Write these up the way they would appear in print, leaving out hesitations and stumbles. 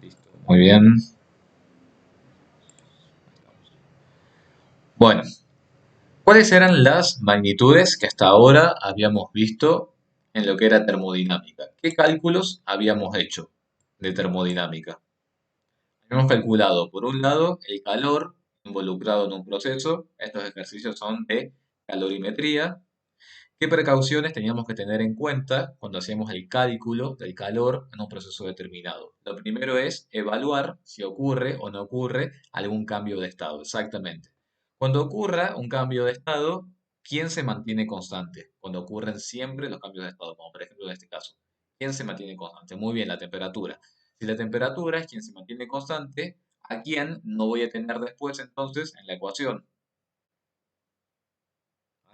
Listo, muy bien. Bueno, ¿cuáles eran las magnitudes que hasta ahora habíamos visto en lo que era termodinámica? ¿Qué cálculos habíamos hecho de termodinámica? Hemos calculado, por un lado, el calor involucrado en un proceso. Estos ejercicios son de calorimetría. ¿Qué precauciones teníamos que tener en cuenta cuando hacíamos el cálculo del calor en un proceso determinado? Lo primero es evaluar si ocurre o no ocurre algún cambio de estado. Exactamente. Cuando ocurra un cambio de estado, ¿quién se mantiene constante? Cuando ocurren siempre los cambios de estado, como por ejemplo en este caso. ¿Quién se mantiene constante? Muy bien, la temperatura. Si la temperatura es quien se mantiene constante, ¿a quién no voy a tener después entonces en la ecuación?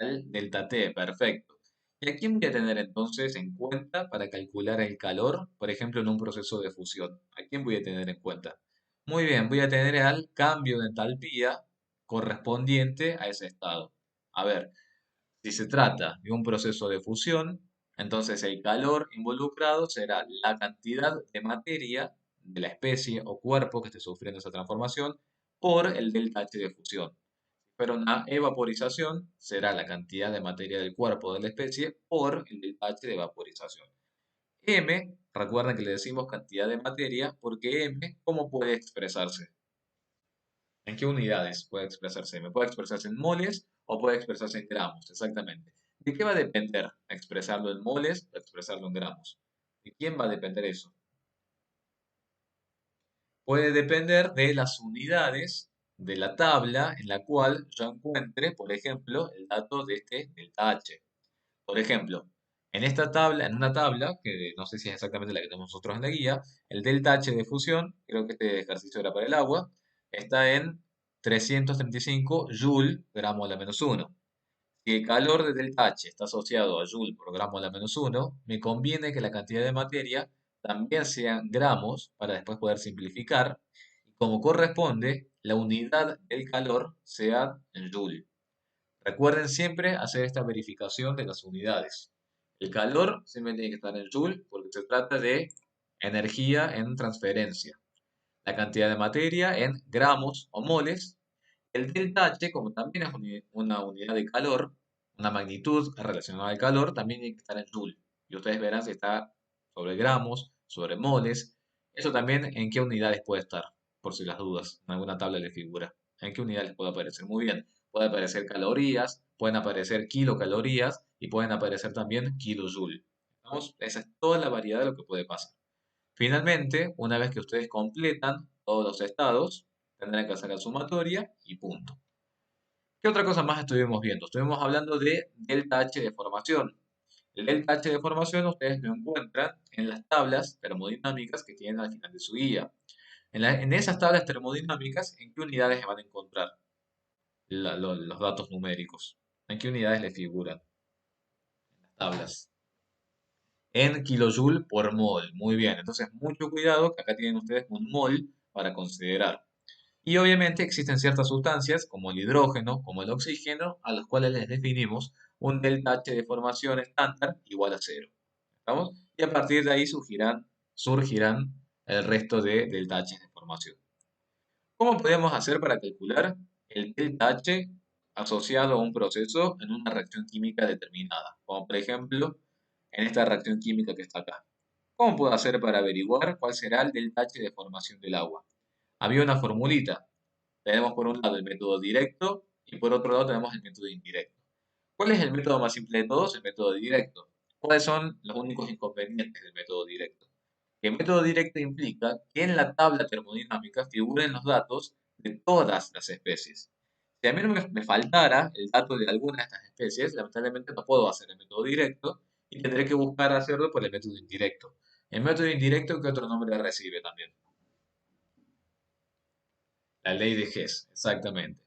Al delta T, perfecto. ¿Y a quién voy a tener entonces en cuenta para calcular el calor, por ejemplo, en un proceso de fusión? ¿A quién voy a tener en cuenta? Muy bien, voy a tener al cambio de entalpía correspondiente a ese estado. A ver, si se trata de un proceso de fusión, entonces el calor involucrado será la cantidad de materia de la especie o cuerpo que esté sufriendo esa transformación por el delta H de fusión. Pero una evaporización será la cantidad de materia del cuerpo de la especie por el delta H de vaporización. M, recuerden que le decimos cantidad de materia porque M, ¿cómo puede expresarse? ¿En qué unidades puede expresarse M? Puede expresarse en moles o puede expresarse en gramos, exactamente. ¿De qué va a depender expresarlo en moles o expresarlo en gramos? ¿De quién va a depender eso? Puede depender de las unidades de la tabla en la cual yo encuentre, por ejemplo, el dato de este delta H. Por ejemplo, en esta tabla, en una tabla, que no sé si es exactamente la que tenemos nosotros en la guía, el delta H de fusión, creo que este ejercicio era para el agua, está en 335 joule gramo a la menos 1. Si el calor de delta H está asociado a joule por gramo a la menos 1, me conviene que la cantidad de materia también sean gramos para después poder simplificar. Y como corresponde, la unidad del calor sea en joule. Recuerden siempre hacer esta verificación de las unidades. El calor siempre tiene que estar en joule porque se trata de energía en transferencia. La cantidad de materia en gramos o moles. El delta H, como también es una unidad de calor, una magnitud relacionada al calor, también tiene que estar en joule. Y ustedes verán si está sobre gramos, sobre moles. Eso también en qué unidades puede estar, por si las dudas, en alguna tabla de figura. ¿En qué unidades puede aparecer? Muy bien. Puede aparecer calorías, pueden aparecer kilocalorías y pueden aparecer también kilojoule. ¿Vamos? Esa es toda la variedad de lo que puede pasar. Finalmente, una vez que ustedes completan todos los estados, tendrán que hacer la sumatoria y punto. ¿Qué otra cosa más estuvimos viendo? Estuvimos hablando de delta H de formación. El delta H de formación ustedes lo encuentran en las tablas termodinámicas que tienen al final de su guía. En esas tablas termodinámicas, ¿en qué unidades se van a encontrar los datos numéricos? ¿En qué unidades le figuran las tablas? En kilojoule por mol. Muy bien, entonces mucho cuidado que acá tienen ustedes un mol para considerar. Y obviamente existen ciertas sustancias, como el hidrógeno, como el oxígeno, a los cuales les definimos un delta H de formación estándar igual a cero. ¿Estamos? Y a partir de ahí surgirán el resto de delta H de formación. ¿Cómo podemos hacer para calcular el delta H asociado a un proceso en una reacción química determinada? Como por ejemplo, en esta reacción química que está acá. ¿Cómo puedo hacer para averiguar cuál será el delta H de formación del agua? Había una formulita. Tenemos por un lado el método directo y por otro lado tenemos el método indirecto. ¿Cuál es el método más simple de todos? El método directo. ¿Cuáles son los únicos inconvenientes del método directo? Que el método directo implica que en la tabla termodinámica figuren los datos de todas las especies. Si a mí no me faltara el dato de alguna de estas especies, lamentablemente no puedo hacer el método directo y tendré que buscar hacerlo por el método indirecto. El método indirecto, ¿qué otro nombre recibe también? La ley de Hess, exactamente.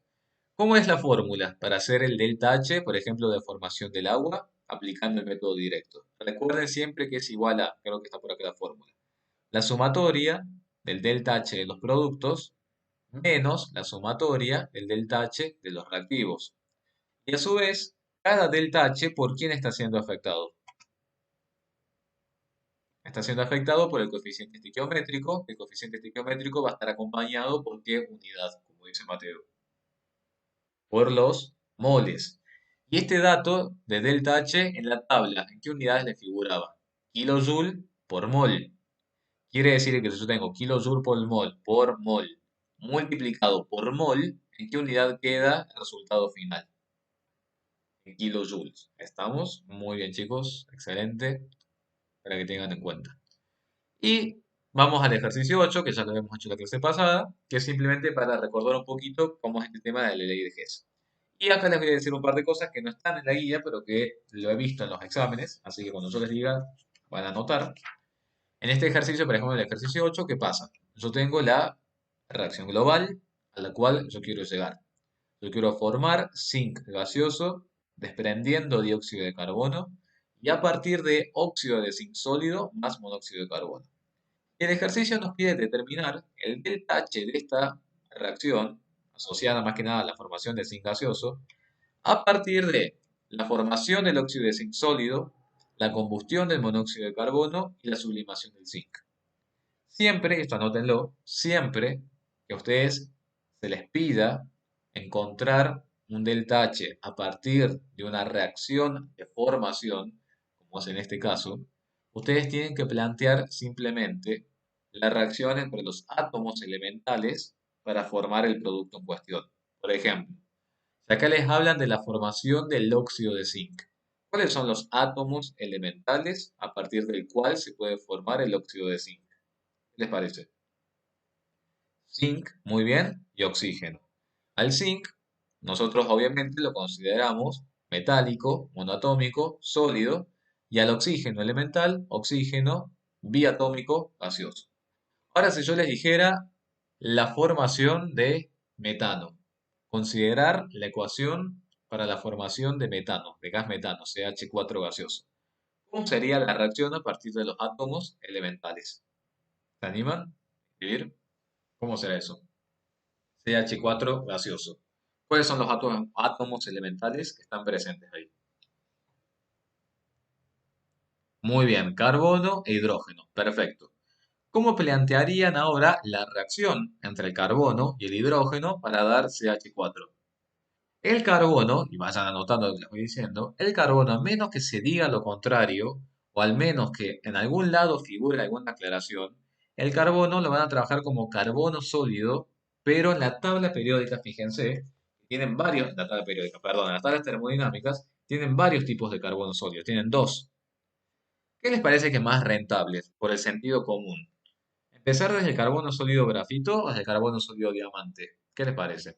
¿Cómo es la fórmula para hacer el delta H, por ejemplo, de formación del agua, aplicando el método directo? Recuerden siempre que es igual a, creo que está por acá la fórmula, la sumatoria del delta H de los productos menos la sumatoria del delta H de los reactivos. Y a su vez, cada delta H por quién está siendo afectado. está siendo afectado por el coeficiente estequiométrico. El coeficiente estequiométrico va a estar acompañado por qué unidad, como dice Mateo, por los moles. Y este dato de delta H en la tabla, ¿en qué unidades le figuraba? Kilojoule por mol. Quiere decir que si yo tengo kilojoule por mol multiplicado por mol, ¿en qué unidad queda el resultado final? En kilojoules. ¿Estamos? Muy bien, chicos. Excelente. Para que tengan en cuenta. Y vamos al ejercicio 8 que ya lo habíamos hecho la clase pasada, que es simplemente para recordar un poquito cómo es este tema de la ley de Hess. Y acá les voy a decir un par de cosas que no están en la guía, pero que lo he visto en los exámenes, así que cuando yo les diga, van a anotar. En este ejercicio, por ejemplo, en el ejercicio 8, ¿qué pasa? Yo tengo la reacción global a la cual yo quiero llegar. Yo quiero formar zinc gaseoso desprendiendo dióxido de carbono y a partir de óxido de zinc sólido más monóxido de carbono. El ejercicio nos pide determinar el delta H de esta reacción, asociada más que nada a la formación de zinc gaseoso, a partir de la formación del óxido de zinc sólido, la combustión del monóxido de carbono y la sublimación del zinc. Siempre, esto anótenlo, siempre que a ustedes se les pida encontrar un delta H a partir de una reacción de formación, como es en este caso, ustedes tienen que plantear simplemente la reacción entre los átomos elementales para formar el producto en cuestión. Por ejemplo, si acá les hablan de la formación del óxido de zinc. ¿Cuáles son los átomos elementales a partir del cual se puede formar el óxido de zinc? ¿Qué les parece? Zinc, muy bien, y oxígeno. Al zinc, nosotros obviamente lo consideramos metálico, monoatómico, sólido, y al oxígeno elemental, oxígeno biatómico, gaseoso. Ahora, si yo les dijera la formación de metano, considerar la ecuación para la formación de metano, de gas metano, CH4 gaseoso. ¿Cómo sería la reacción a partir de los átomos elementales? ¿Se animan? ¿Escribir? ¿Cómo será eso? CH4 gaseoso. ¿Cuáles son los átomos elementales que están presentes ahí? Muy bien, carbono e hidrógeno. Perfecto. ¿Cómo plantearían ahora la reacción entre el carbono y el hidrógeno para dar CH4? El carbono, y vayan anotando lo que les voy diciendo, el carbono, a menos que se diga lo contrario, o al menos que en algún lado figure alguna aclaración, el carbono lo van a trabajar como carbono sólido, pero en la tabla periódica, fíjense, tienen varios, la tabla periódica, perdón, en las tablas termodinámicas, tienen varios tipos de carbono sólido, tienen dos. ¿Qué les parece que es más rentable por el sentido común? ¿Empezar desde el carbono sólido grafito o desde el carbono sólido diamante? ¿Qué les parece?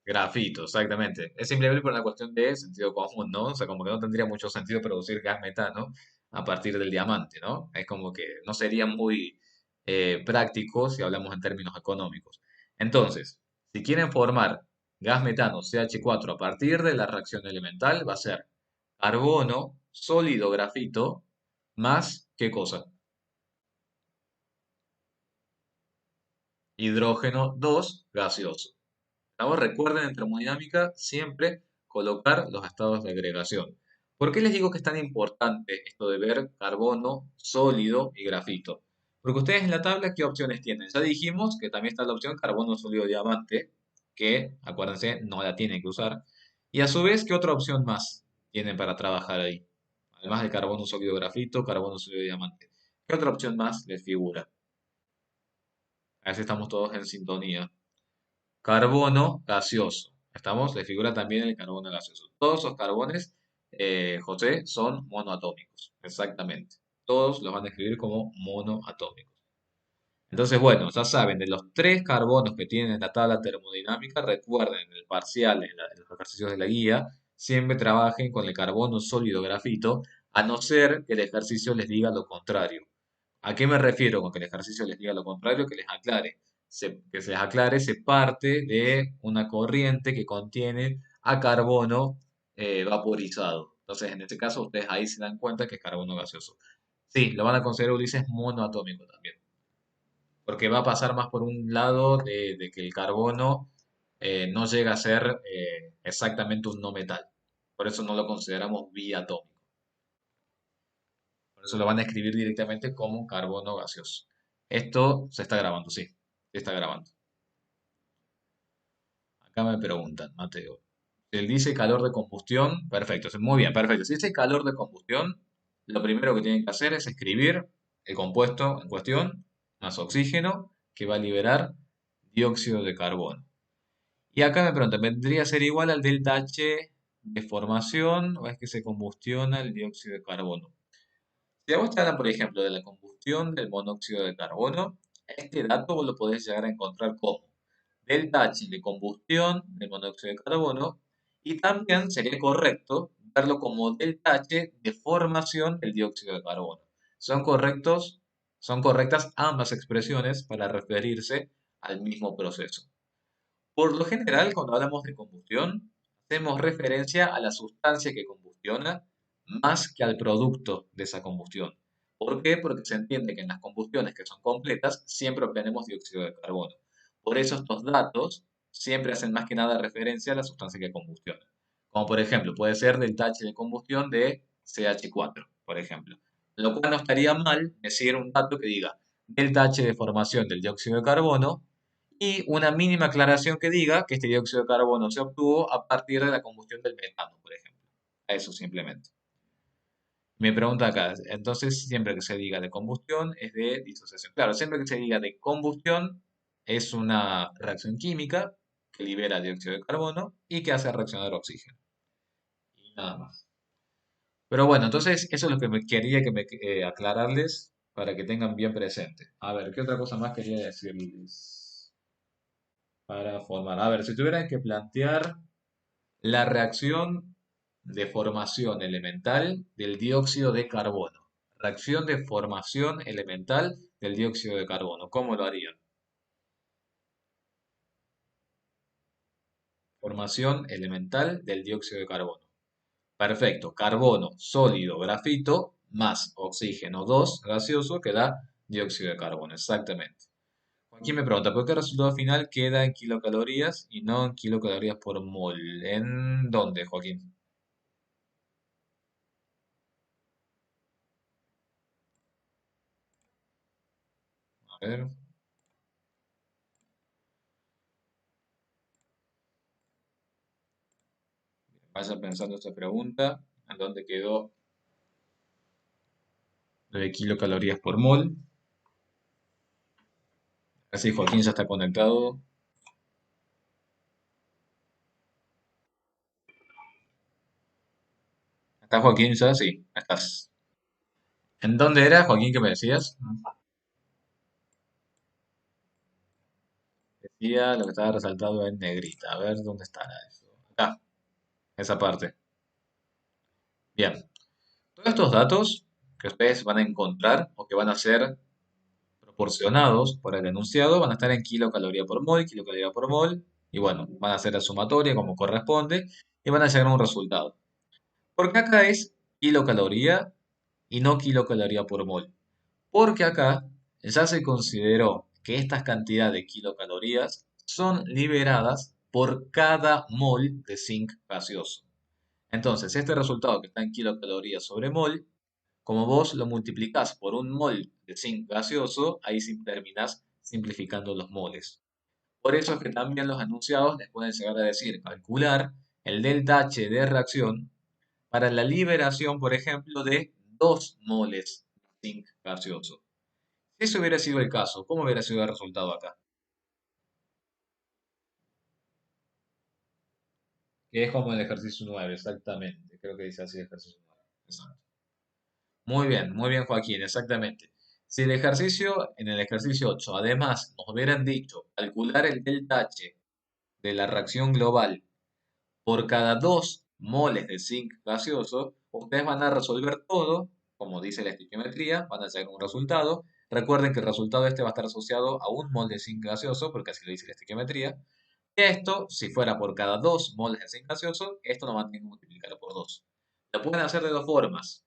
Grafito, exactamente. Es simplemente por una cuestión de sentido común, ¿no? O sea, como que no tendría mucho sentido producir gas metano a partir del diamante, ¿no? Es como que no sería muy práctico si hablamos en términos económicos. Entonces, si quieren formar gas metano CH4 a partir de la reacción elemental, va a ser carbono sólido grafito más, ¿qué cosa? Hidrógeno 2 gaseoso. Ahora recuerden en termodinámica siempre colocar los estados de agregación. ¿Por qué les digo que es tan importante esto de ver carbono sólido y grafito? Porque ustedes en la tabla, ¿qué opciones tienen? Ya dijimos que también está la opción carbono sólido diamante, que acuérdense, no la tienen que usar. Y a su vez, ¿qué otra opción más tienen para trabajar ahí? Además de carbono sólido grafito, carbono sólido diamante. ¿Qué otra opción más les figura? A ver si estamos todos en sintonía. Carbono gaseoso. ¿Estamos? Le figura también el carbono gaseoso. Todos los carbones, José, son monoatómicos. Exactamente. Todos los van a escribir como monoatómicos. Entonces, bueno, ya saben, de los tres carbonos que tienen en la tabla termodinámica, recuerden en el parcial, en los ejercicios de la guía, siempre trabajen con el carbono sólido grafito, a no ser que el ejercicio les diga lo contrario. ¿A qué me refiero con que el ejercicio les diga lo contrario? Que les aclare. Que se les aclare, se parte de una corriente que contiene a carbono vaporizado. Entonces, en este caso, ustedes ahí se dan cuenta que es carbono gaseoso. Sí, lo van a considerar Ulises monoatómico también, porque va a pasar más por un lado de que el carbono no llega a ser exactamente un no metal. Por eso no lo consideramos biatómico. Por eso lo van a escribir directamente como carbono gaseoso. Esto se está grabando, sí, se está grabando. Acá me preguntan, Mateo. Si él dice calor de combustión, perfecto, muy bien, perfecto. Si dice calor de combustión, lo primero que tienen que hacer es escribir el compuesto en cuestión, más oxígeno, que va a liberar dióxido de carbono. Y acá me preguntan, ¿vendría a ser igual al delta H de formación o es que se combustiona el dióxido de carbono? Si a vos te hablan, por ejemplo, de la combustión del monóxido de carbono, este dato vos lo podés llegar a encontrar como delta H de combustión del monóxido de carbono y también sería correcto verlo como delta H de formación del dióxido de carbono. Son correctos, son correctas ambas expresiones para referirse al mismo proceso. Por lo general, cuando hablamos de combustión, hacemos referencia a la sustancia que combustiona más que al producto de esa combustión. ¿Por qué? Porque se entiende que en las combustiones que son completas siempre obtenemos dióxido de carbono. Por eso estos datos siempre hacen más que nada referencia a la sustancia que combustiona. Como por ejemplo, puede ser del H de combustión de CH4, por ejemplo. Lo cual no estaría mal decir un dato que diga delta H de formación del dióxido de carbono y una mínima aclaración que diga que este dióxido de carbono se obtuvo a partir de la combustión del metano, por ejemplo. Eso simplemente. Me pregunta acá, entonces siempre que se diga de combustión es de disociación. Claro, siempre que se diga de combustión es una reacción química que libera dióxido de carbono y que hace reaccionar oxígeno. Y nada más. Pero bueno, entonces eso es lo que me quería aclararles para que tengan bien presente. A ver, ¿qué otra cosa más quería decirles? Para formar. A ver, si tuvieran que plantear la reacción de formación elemental del dióxido de carbono. Reacción de formación elemental del dióxido de carbono. ¿Cómo lo harían? Formación elemental del dióxido de carbono. Perfecto. Carbono sólido, grafito, más oxígeno 2 gaseoso que da dióxido de carbono. Exactamente. Joaquín me pregunta, ¿por qué el resultado final queda en kilocalorías y no en kilocalorías por mol? ¿En dónde, Joaquín? A ver, vaya pensando esta pregunta, ¿en dónde quedó lo de kilocalorías por mol? Así Joaquín ya está conectado. ¿Está Joaquín ya? Sí, estás. ¿En dónde era, Joaquín, que me decías? Decía lo que estaba resaltado en negrita. A ver, ¿dónde está eso? Acá, esa parte. Bien. Todos estos datos que ustedes van a encontrar o que van a ser proporcionados por el enunciado van a estar en kilocaloría por mol, y bueno, van a hacer la sumatoria como corresponde y van a llegar a un resultado. ¿Por qué acá es kilocaloría y no kilocaloría por mol? Porque acá ya se consideró que estas cantidades de kilocalorías son liberadas por cada mol de zinc gaseoso. Entonces, este resultado que está en kilocalorías sobre mol, como vos lo multiplicás por un mol de zinc gaseoso, ahí sí terminás simplificando los moles. Por eso es que también los enunciados les pueden llegar a decir calcular el delta H de reacción para la liberación, por ejemplo, de 2 moles de zinc gaseoso. Si ese hubiera sido el caso, ¿cómo hubiera sido el resultado acá? Que es como el ejercicio 9, exactamente. Creo que dice así el ejercicio 9. Exacto. Muy bien, Joaquín, exactamente. Si el ejercicio, en el ejercicio 8, además nos hubieran dicho calcular el delta H de la reacción global por cada 2 moles de zinc gaseoso, ustedes van a resolver todo, como dice la estequiometría, van a llegar a un resultado. Recuerden que el resultado este va a estar asociado a un mol de zinc gaseoso, porque así lo dice la estequiometría. Esto, si fuera por cada 2 moles de zinc gaseoso, esto lo van a tener que multiplicar por 2. Lo pueden hacer de dos formas.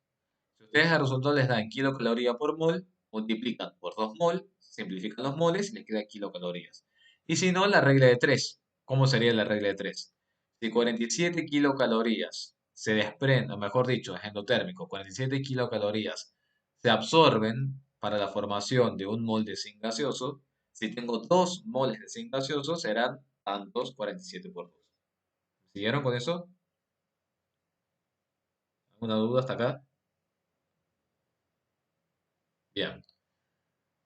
Si ustedes el resultado les dan kilocaloría por mol, multiplican por 2 mol, simplifican los moles y les queda kilocalorías. Y si no, la regla de 3. ¿Cómo sería la regla de 3? Si 47 kilocalorías se desprenden, o mejor dicho, es endotérmico, 47 kilocalorías se absorben para la formación de un mol de zinc gaseoso. Si tengo 2 moles de zinc gaseoso, serán tantos 47 por 2. ¿Siguieron con eso? ¿Alguna duda hasta acá? Bien.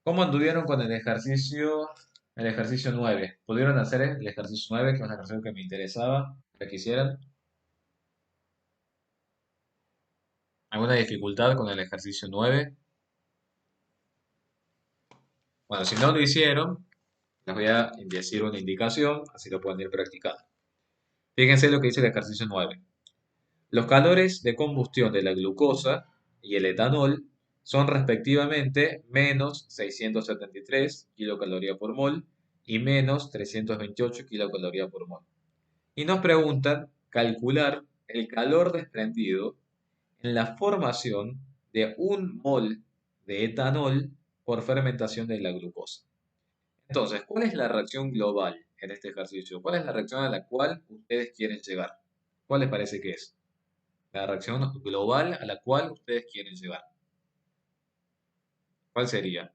¿Cómo anduvieron con el ejercicio 9? ¿Pudieron hacer el ejercicio 9, que es un ejercicio que me interesaba, que quisieran? ¿Alguna dificultad con el ejercicio 9? Bueno, si no lo hicieron, les voy a decir una indicación, así lo pueden ir practicando. Fíjense lo que dice el ejercicio 9. Los calores de combustión de la glucosa y el etanol son respectivamente menos 673 kilocalorías por mol y menos 328 kilocalorías por mol. Y nos preguntan calcular el calor desprendido en la formación de un mol de etanol por fermentación de la glucosa. Entonces, ¿cuál es la reacción global en este ejercicio? ¿Cuál es la reacción a la cual ustedes quieren llegar? ¿Cuál les parece que es? La reacción global a la cual ustedes quieren llegar. ¿Cuál sería?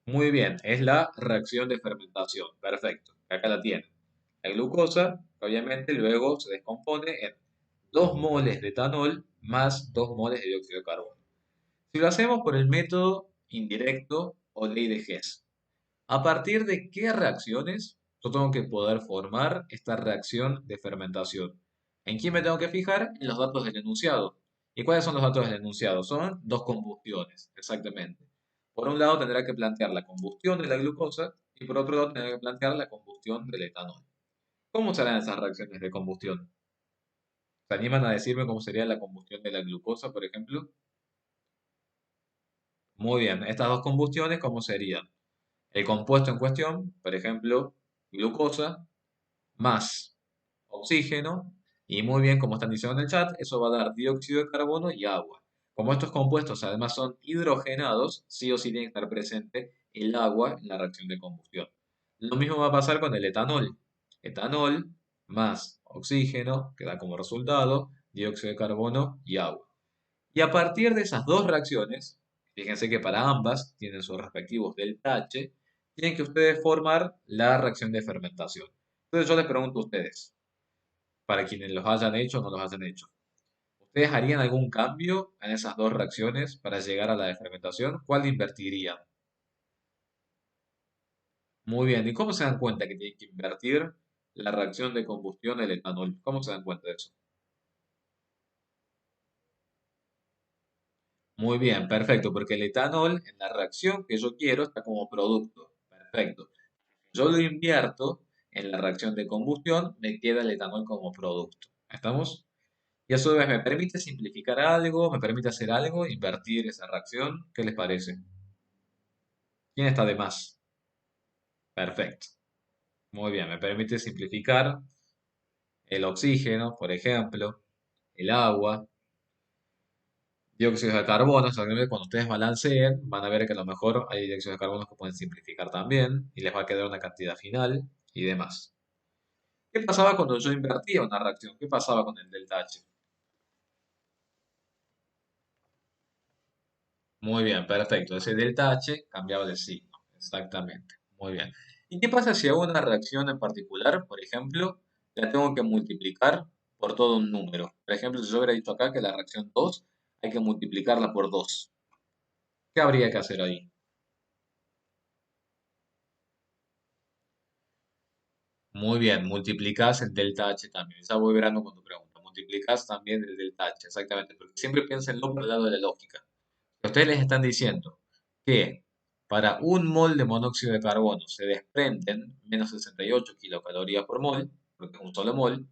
Muy bien, es la reacción de fermentación. Perfecto, acá la tienen. La glucosa, obviamente, luego se descompone en 2 moles de etanol más 2 moles de dióxido de carbono. Si lo hacemos por el método indirecto o ley de Hess, ¿a partir de qué reacciones yo tengo que poder formar esta reacción de fermentación? ¿En quién me tengo que fijar? En los datos del enunciado. ¿Y cuáles son los datos del enunciado? Son dos combustiones, exactamente. Por un lado tendrá que plantear la combustión de la glucosa y por otro lado tendrá que plantear la combustión del etanol. ¿Cómo serán esas reacciones de combustión? ¿Se animan a decirme cómo sería la combustión de la glucosa, por ejemplo? Muy bien, estas dos combustiones, ¿cómo serían? El compuesto en cuestión, por ejemplo, glucosa, más oxígeno, y muy bien, como están diciendo en el chat, eso va a dar dióxido de carbono y agua. Como estos compuestos además son hidrogenados, sí o sí tiene que estar presente el agua en la reacción de combustión. Lo mismo va a pasar con el etanol. Etanol más oxígeno, que da como resultado dióxido de carbono y agua. Y a partir de esas dos reacciones, fíjense que para ambas tienen sus respectivos delta H, tienen que ustedes formar la reacción de fermentación. Entonces yo les pregunto a ustedes, para quienes los hayan hecho o no los hayan hecho, ¿ustedes harían algún cambio en esas dos reacciones para llegar a la de fermentación? ¿Cuál invertirían? Muy bien, ¿y cómo se dan cuenta que tienen que invertir la reacción de combustión del etanol? ¿Cómo se dan cuenta de eso? Muy bien, perfecto, porque el etanol en la reacción que yo quiero está como producto. Perfecto. Yo lo invierto en la reacción de combustión, me queda el etanol como producto. ¿Estamos? Y a su vez me permite simplificar algo, me permite hacer algo, invertir esa reacción. ¿Qué les parece? ¿Quién está de más? Perfecto. Muy bien, me permite simplificar el oxígeno, por ejemplo, el agua, dióxido de carbono. Exactamente, cuando ustedes balanceen, van a ver que a lo mejor hay dióxido de carbono que pueden simplificar también y les va a quedar una cantidad final y demás. ¿Qué pasaba cuando yo invertía una reacción? ¿Qué pasaba con el delta H? Muy bien, perfecto. Ese delta H cambiaba de signo. Exactamente. Muy bien. ¿Y qué pasa si hago una reacción en particular, por ejemplo, la tengo que multiplicar por todo un número? Por ejemplo, si yo hubiera dicho acá que la reacción 2 hay que multiplicarla por 2. ¿Qué habría que hacer ahí? Muy bien, multiplicas el delta H también. Ya voy verano con tu pregunta. Multiplicas también el delta H, exactamente. Porque siempre piénsenlo por el lado de la lógica. Ustedes les están diciendo que para un mol de monóxido de carbono se desprenden menos 68 kilocalorías por mol, porque es un solo mol.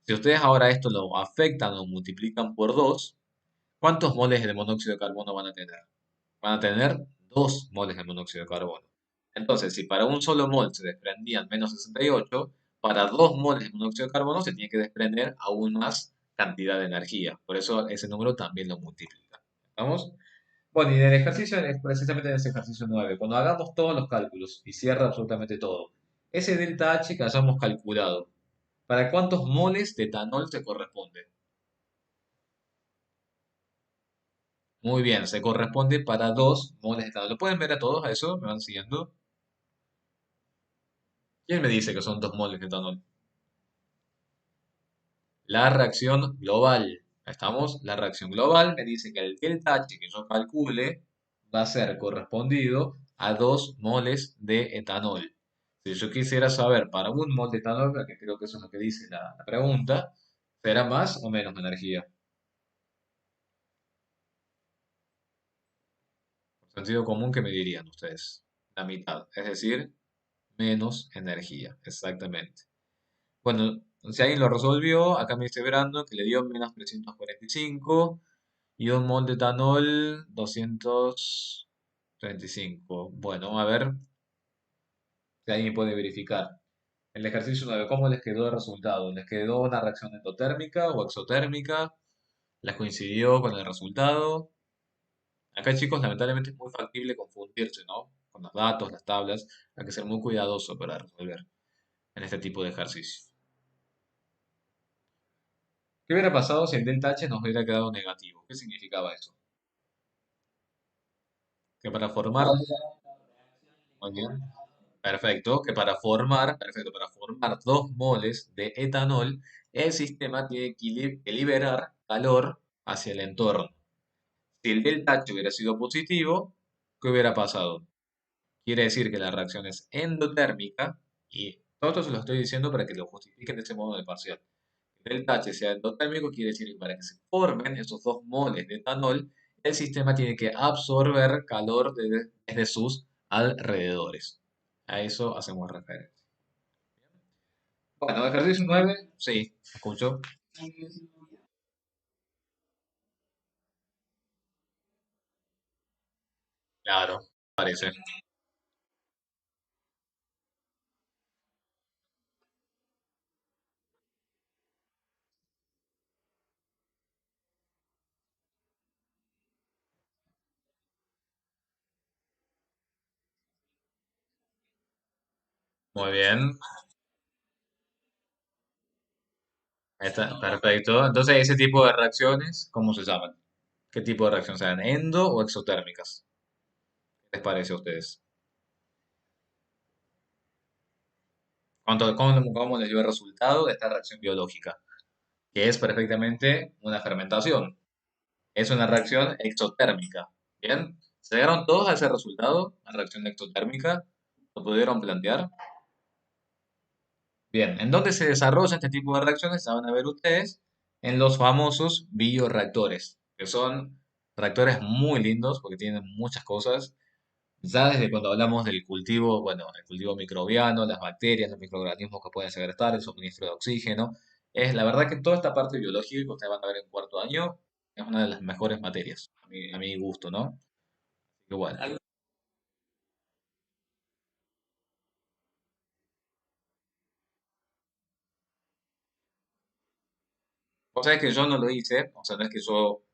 Si ustedes ahora esto lo afectan o multiplican por 2, ¿cuántos moles de monóxido de carbono van a tener? Van a tener 2 moles de monóxido de carbono. Entonces, si para un solo mol se desprendían menos 68, para 2 moles de monóxido de carbono se tiene que desprender aún más cantidad de energía. Por eso ese número también lo multiplica. ¿Estamos? Bueno, y en el ejercicio, precisamente en ese ejercicio 9, cuando hagamos todos los cálculos y cierra absolutamente todo, ese delta H que hayamos calculado, ¿para cuántos moles de etanol se corresponde? Muy bien, se corresponde para 2 moles de etanol. ¿Lo pueden ver a todos a eso? ¿Me van siguiendo? ¿Quién me dice que son 2 moles de etanol? La reacción global. ¿Estamos? La reacción global me dice que el delta H que yo calcule va a ser correspondido a 2 moles de etanol. Si yo quisiera saber para un mol de etanol, que creo que eso es lo que dice la pregunta, ¿será más o menos energía? Por sentido común, ¿qué me dirían ustedes? La mitad, es decir, menos energía, exactamente. Bueno, si alguien lo resolvió, acá me estoy verando que le dio menos 345 y un mol de etanol 235. Bueno, a ver si alguien puede verificar. El ejercicio 9, ¿cómo les quedó el resultado? ¿Les quedó una reacción endotérmica o exotérmica? ¿Les coincidió con el resultado? Acá, chicos, lamentablemente es muy factible confundirse, ¿no? Con los datos, las tablas. Hay que ser muy cuidadoso para resolver en este tipo de ejercicios. ¿Qué hubiera pasado si el delta H nos hubiera quedado negativo? ¿Qué significaba eso? Que para formar, muy bien, perfecto, para formar 2 moles de etanol, el sistema tiene que liberar calor hacia el entorno. Si el delta H hubiera sido positivo, ¿qué hubiera pasado? Quiere decir que la reacción es endotérmica y todo esto se lo estoy diciendo para que lo justifiquen de este modo de parcial. El H sea endotérmico quiere decir que para que se formen esos 2 moles de etanol, el sistema tiene que absorber calor desde sus alrededores. A eso hacemos referencia. Bueno, ejercicio 9, sí, escucho. Claro, parece. Muy bien. Está perfecto. Entonces, ese tipo de reacciones, ¿cómo se llaman? ¿Qué tipo de reacciones sean? ¿Endo o exotérmicas? ¿Qué les parece a ustedes? ¿Cómo les dio el resultado de esta reacción biológica? Que es perfectamente una fermentación. Es una reacción exotérmica. Bien, ¿se llegaron todos a ese resultado? La reacción exotérmica, ¿lo pudieron plantear? Bien, ¿en dónde se desarrolla este tipo de reacciones? Se van a ver ustedes en los famosos bioreactores, que son reactores muy lindos porque tienen muchas cosas. Ya desde cuando hablamos del cultivo, bueno, el cultivo microbiano, las bacterias, los microorganismos que pueden segrestar, el suministro de oxígeno, es la verdad que toda esta parte biológica que ustedes van a ver en cuarto año es una de las mejores materias, a mi gusto, ¿no? Igual. Vos sabés que yo no lo hice, o sea, no es que yo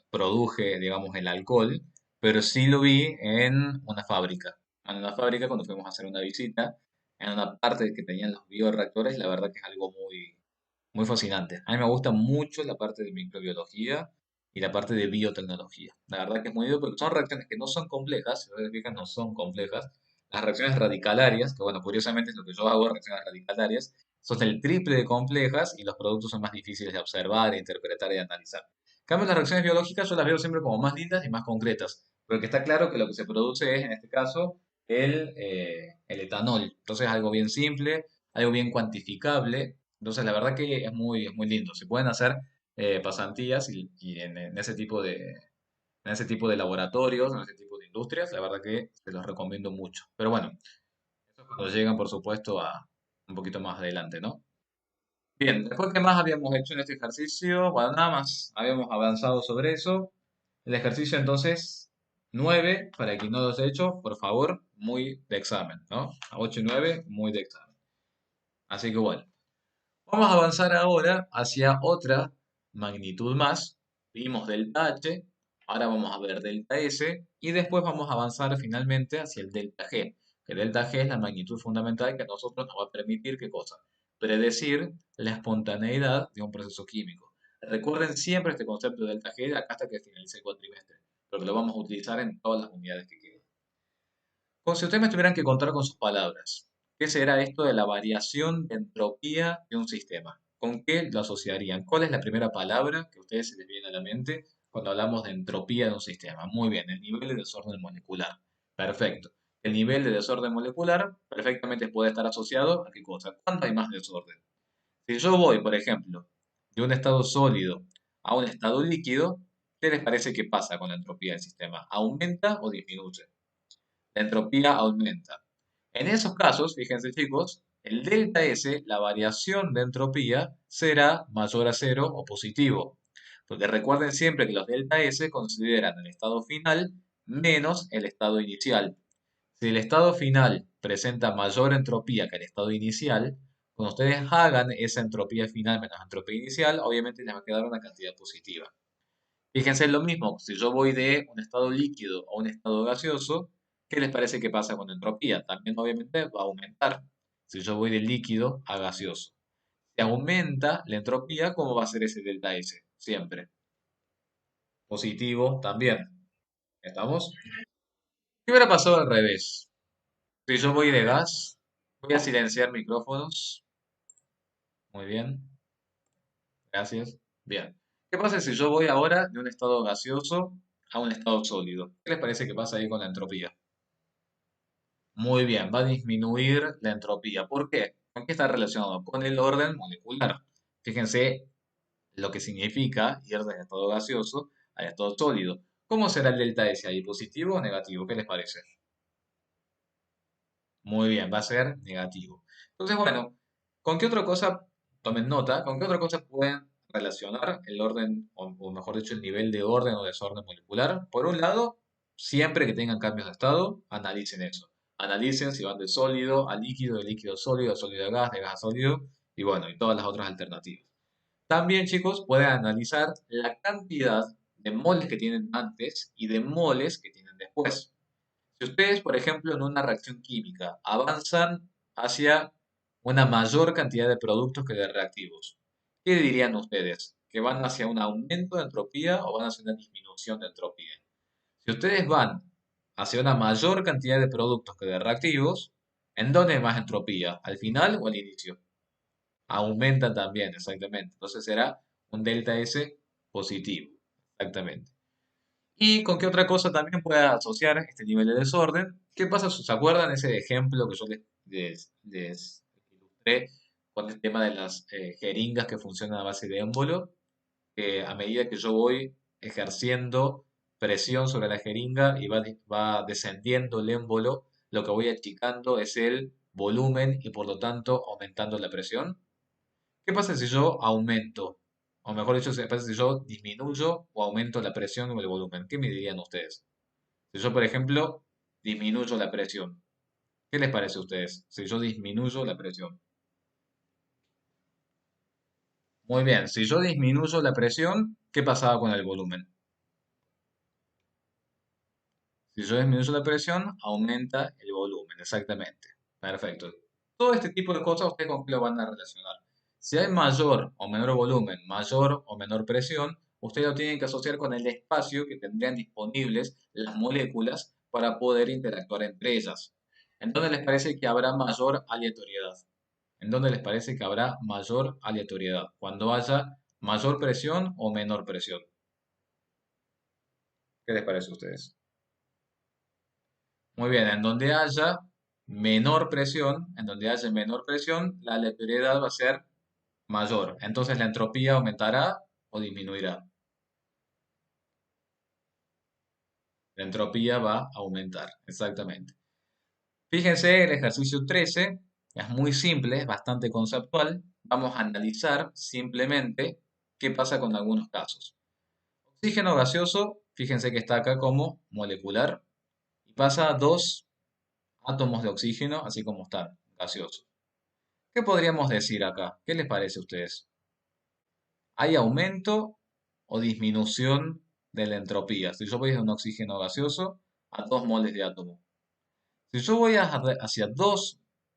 produje, digamos, el alcohol, pero sí lo vi en una fábrica. En una fábrica, cuando fuimos a hacer una visita, en una parte que tenían los bioreactores, la verdad que es algo muy fascinante. A mí me gusta mucho la parte de microbiología y la parte de biotecnología. La verdad que es muy lindo porque son reacciones que no son complejas, si ustedes fijan, no son complejas. Las reacciones radicalarias, que bueno, curiosamente es lo que yo hago, reacciones radicalarias, son el triple de complejas y los productos son más difíciles de observar, interpretar y analizar. En cambio, las reacciones biológicas yo las veo siempre como más lindas y más concretas, porque está claro que lo que se produce es, en este caso, el etanol. Entonces, algo bien simple, algo bien cuantificable. Entonces, la verdad que es muy lindo. Se pueden hacer pasantías y en ese tipo de laboratorios, en ese tipo de industrias, la verdad que se los recomiendo mucho. Pero bueno, eso cuando llegan, por supuesto, a un poquito más adelante, ¿no? Bien, después, ¿qué más habíamos hecho en este ejercicio? Bueno, nada más, habíamos avanzado sobre eso. El ejercicio entonces 9 para quien no lo haya hecho, por favor, muy de examen, ¿no? A 8 y 9 muy de examen. Así que bueno, vamos a avanzar ahora hacia otra magnitud más. Vimos delta H, ahora vamos a ver delta S y después vamos a avanzar finalmente hacia el delta G. Que delta G es la magnitud fundamental que a nosotros nos va a permitir, ¿qué cosa? Predecir la espontaneidad de un proceso químico. Recuerden siempre este concepto de delta G acá hasta que finalice el cuatrimestre. pero que lo vamos a utilizar en todas las unidades que queden. Como si ustedes me tuvieran que contar con sus palabras, ¿qué será esto de la variación de entropía de un sistema? ¿Con qué lo asociarían? ¿Cuál es la primera palabra que a ustedes se les viene a la mente cuando hablamos de entropía de un sistema? Muy bien, el nivel de desorden molecular. Perfecto. El nivel de desorden molecular perfectamente puede estar asociado a qué cosa. ¿Cuánto hay más desorden? Si yo voy, por ejemplo, de un estado sólido a un estado líquido, ¿qué les parece que pasa con la entropía del sistema? ¿Aumenta o disminuye? La entropía aumenta. En esos casos, fíjense chicos, el delta S, la variación de entropía, será mayor a cero o positivo. Porque recuerden siempre que los delta S consideran el estado final menos el estado inicial. Si el estado final presenta mayor entropía que el estado inicial, cuando ustedes hagan esa entropía final menos entropía inicial, obviamente les va a quedar una cantidad positiva. Fíjense en lo mismo, si yo voy de un estado líquido a un estado gaseoso, ¿qué les parece que pasa con entropía? También obviamente va a aumentar si yo voy de líquido a gaseoso. Si aumenta la entropía, ¿cómo va a ser ese delta S? Siempre. Positivo también. ¿Estamos? ¿Qué hubiera pasado al revés? Si yo voy de gas, voy a silenciar micrófonos. Muy bien, gracias. Bien. ¿Qué pasa si yo voy ahora de un estado gaseoso a un estado sólido? ¿Qué les parece que pasa ahí con la entropía? Muy bien, va a disminuir la entropía. ¿Por qué? ¿Con qué está relacionado? Con el orden molecular. Fíjense lo que significa ir del estado gaseoso al estado sólido. ¿Cómo será el delta S ahí? ¿Positivo o negativo? ¿Qué les parece? Muy bien, va a ser negativo. Entonces, bueno, ¿con qué otra cosa, tomen nota, con qué otra cosa pueden relacionar el orden, o mejor dicho, el nivel de orden o desorden molecular? Por un lado, siempre que tengan cambios de estado, analicen eso. Analicen si van de sólido a líquido, de líquido a sólido, de sólido a gas, de gas a sólido, y bueno, y todas las otras alternativas. También, chicos, pueden analizar la cantidad de moles que tienen antes y de moles que tienen después. Si ustedes, por ejemplo, en una reacción química avanzan hacia una mayor cantidad de productos que de reactivos, ¿qué dirían ustedes? ¿Que van hacia un aumento de entropía o van hacia una disminución de entropía? Si ustedes van hacia una mayor cantidad de productos que de reactivos, ¿en dónde hay más entropía? ¿Al final o al inicio? Aumenta también, exactamente. Entonces será un delta S positivo, exactamente. ¿Y con qué otra cosa también puede asociar este nivel de desorden? ¿Qué pasa? ¿Se acuerdan ese ejemplo que yo les ilustré con el tema de las jeringas que funcionan a base de émbolo? Que a medida que yo voy ejerciendo presión sobre la jeringa y va descendiendo el émbolo, lo que voy achicando es el volumen y por lo tanto aumentando la presión. ¿Qué pasa si yo aumento? O mejor dicho, ¿qué pasa si yo disminuyo o aumento la presión o el volumen? ¿Qué me dirían ustedes? Si yo, por ejemplo, disminuyo la presión, ¿qué les parece a ustedes? Si yo disminuyo la presión. Muy bien, si yo disminuyo la presión, ¿qué pasaba con el volumen? Si yo disminuyo la presión, aumenta el volumen, exactamente. Perfecto. Todo este tipo de cosas, ¿ustedes con qué lo van a relacionar? Si hay mayor o menor volumen, mayor o menor presión, ustedes lo tienen que asociar con el espacio que tendrían disponibles las moléculas para poder interactuar entre ellas. ¿En dónde les parece que habrá mayor aleatoriedad? ¿En dónde les parece que habrá mayor aleatoriedad? Cuando haya mayor presión o menor presión. ¿Qué les parece a ustedes? Muy bien, en donde haya menor presión, la aleatoriedad va a ser mayor. Entonces la entropía aumentará o disminuirá. La entropía va a aumentar, exactamente. Fíjense, el ejercicio 13 es muy simple, es bastante conceptual. Vamos a analizar simplemente qué pasa con algunos casos. Oxígeno gaseoso, fíjense que está acá como molecular y pasa a dos átomos de oxígeno, así como están, gaseosos. ¿Qué podríamos decir acá? ¿Qué les parece a ustedes? ¿Hay aumento o disminución de la entropía? Si yo voy de un oxígeno gaseoso a 2 moles de átomo. Si yo voy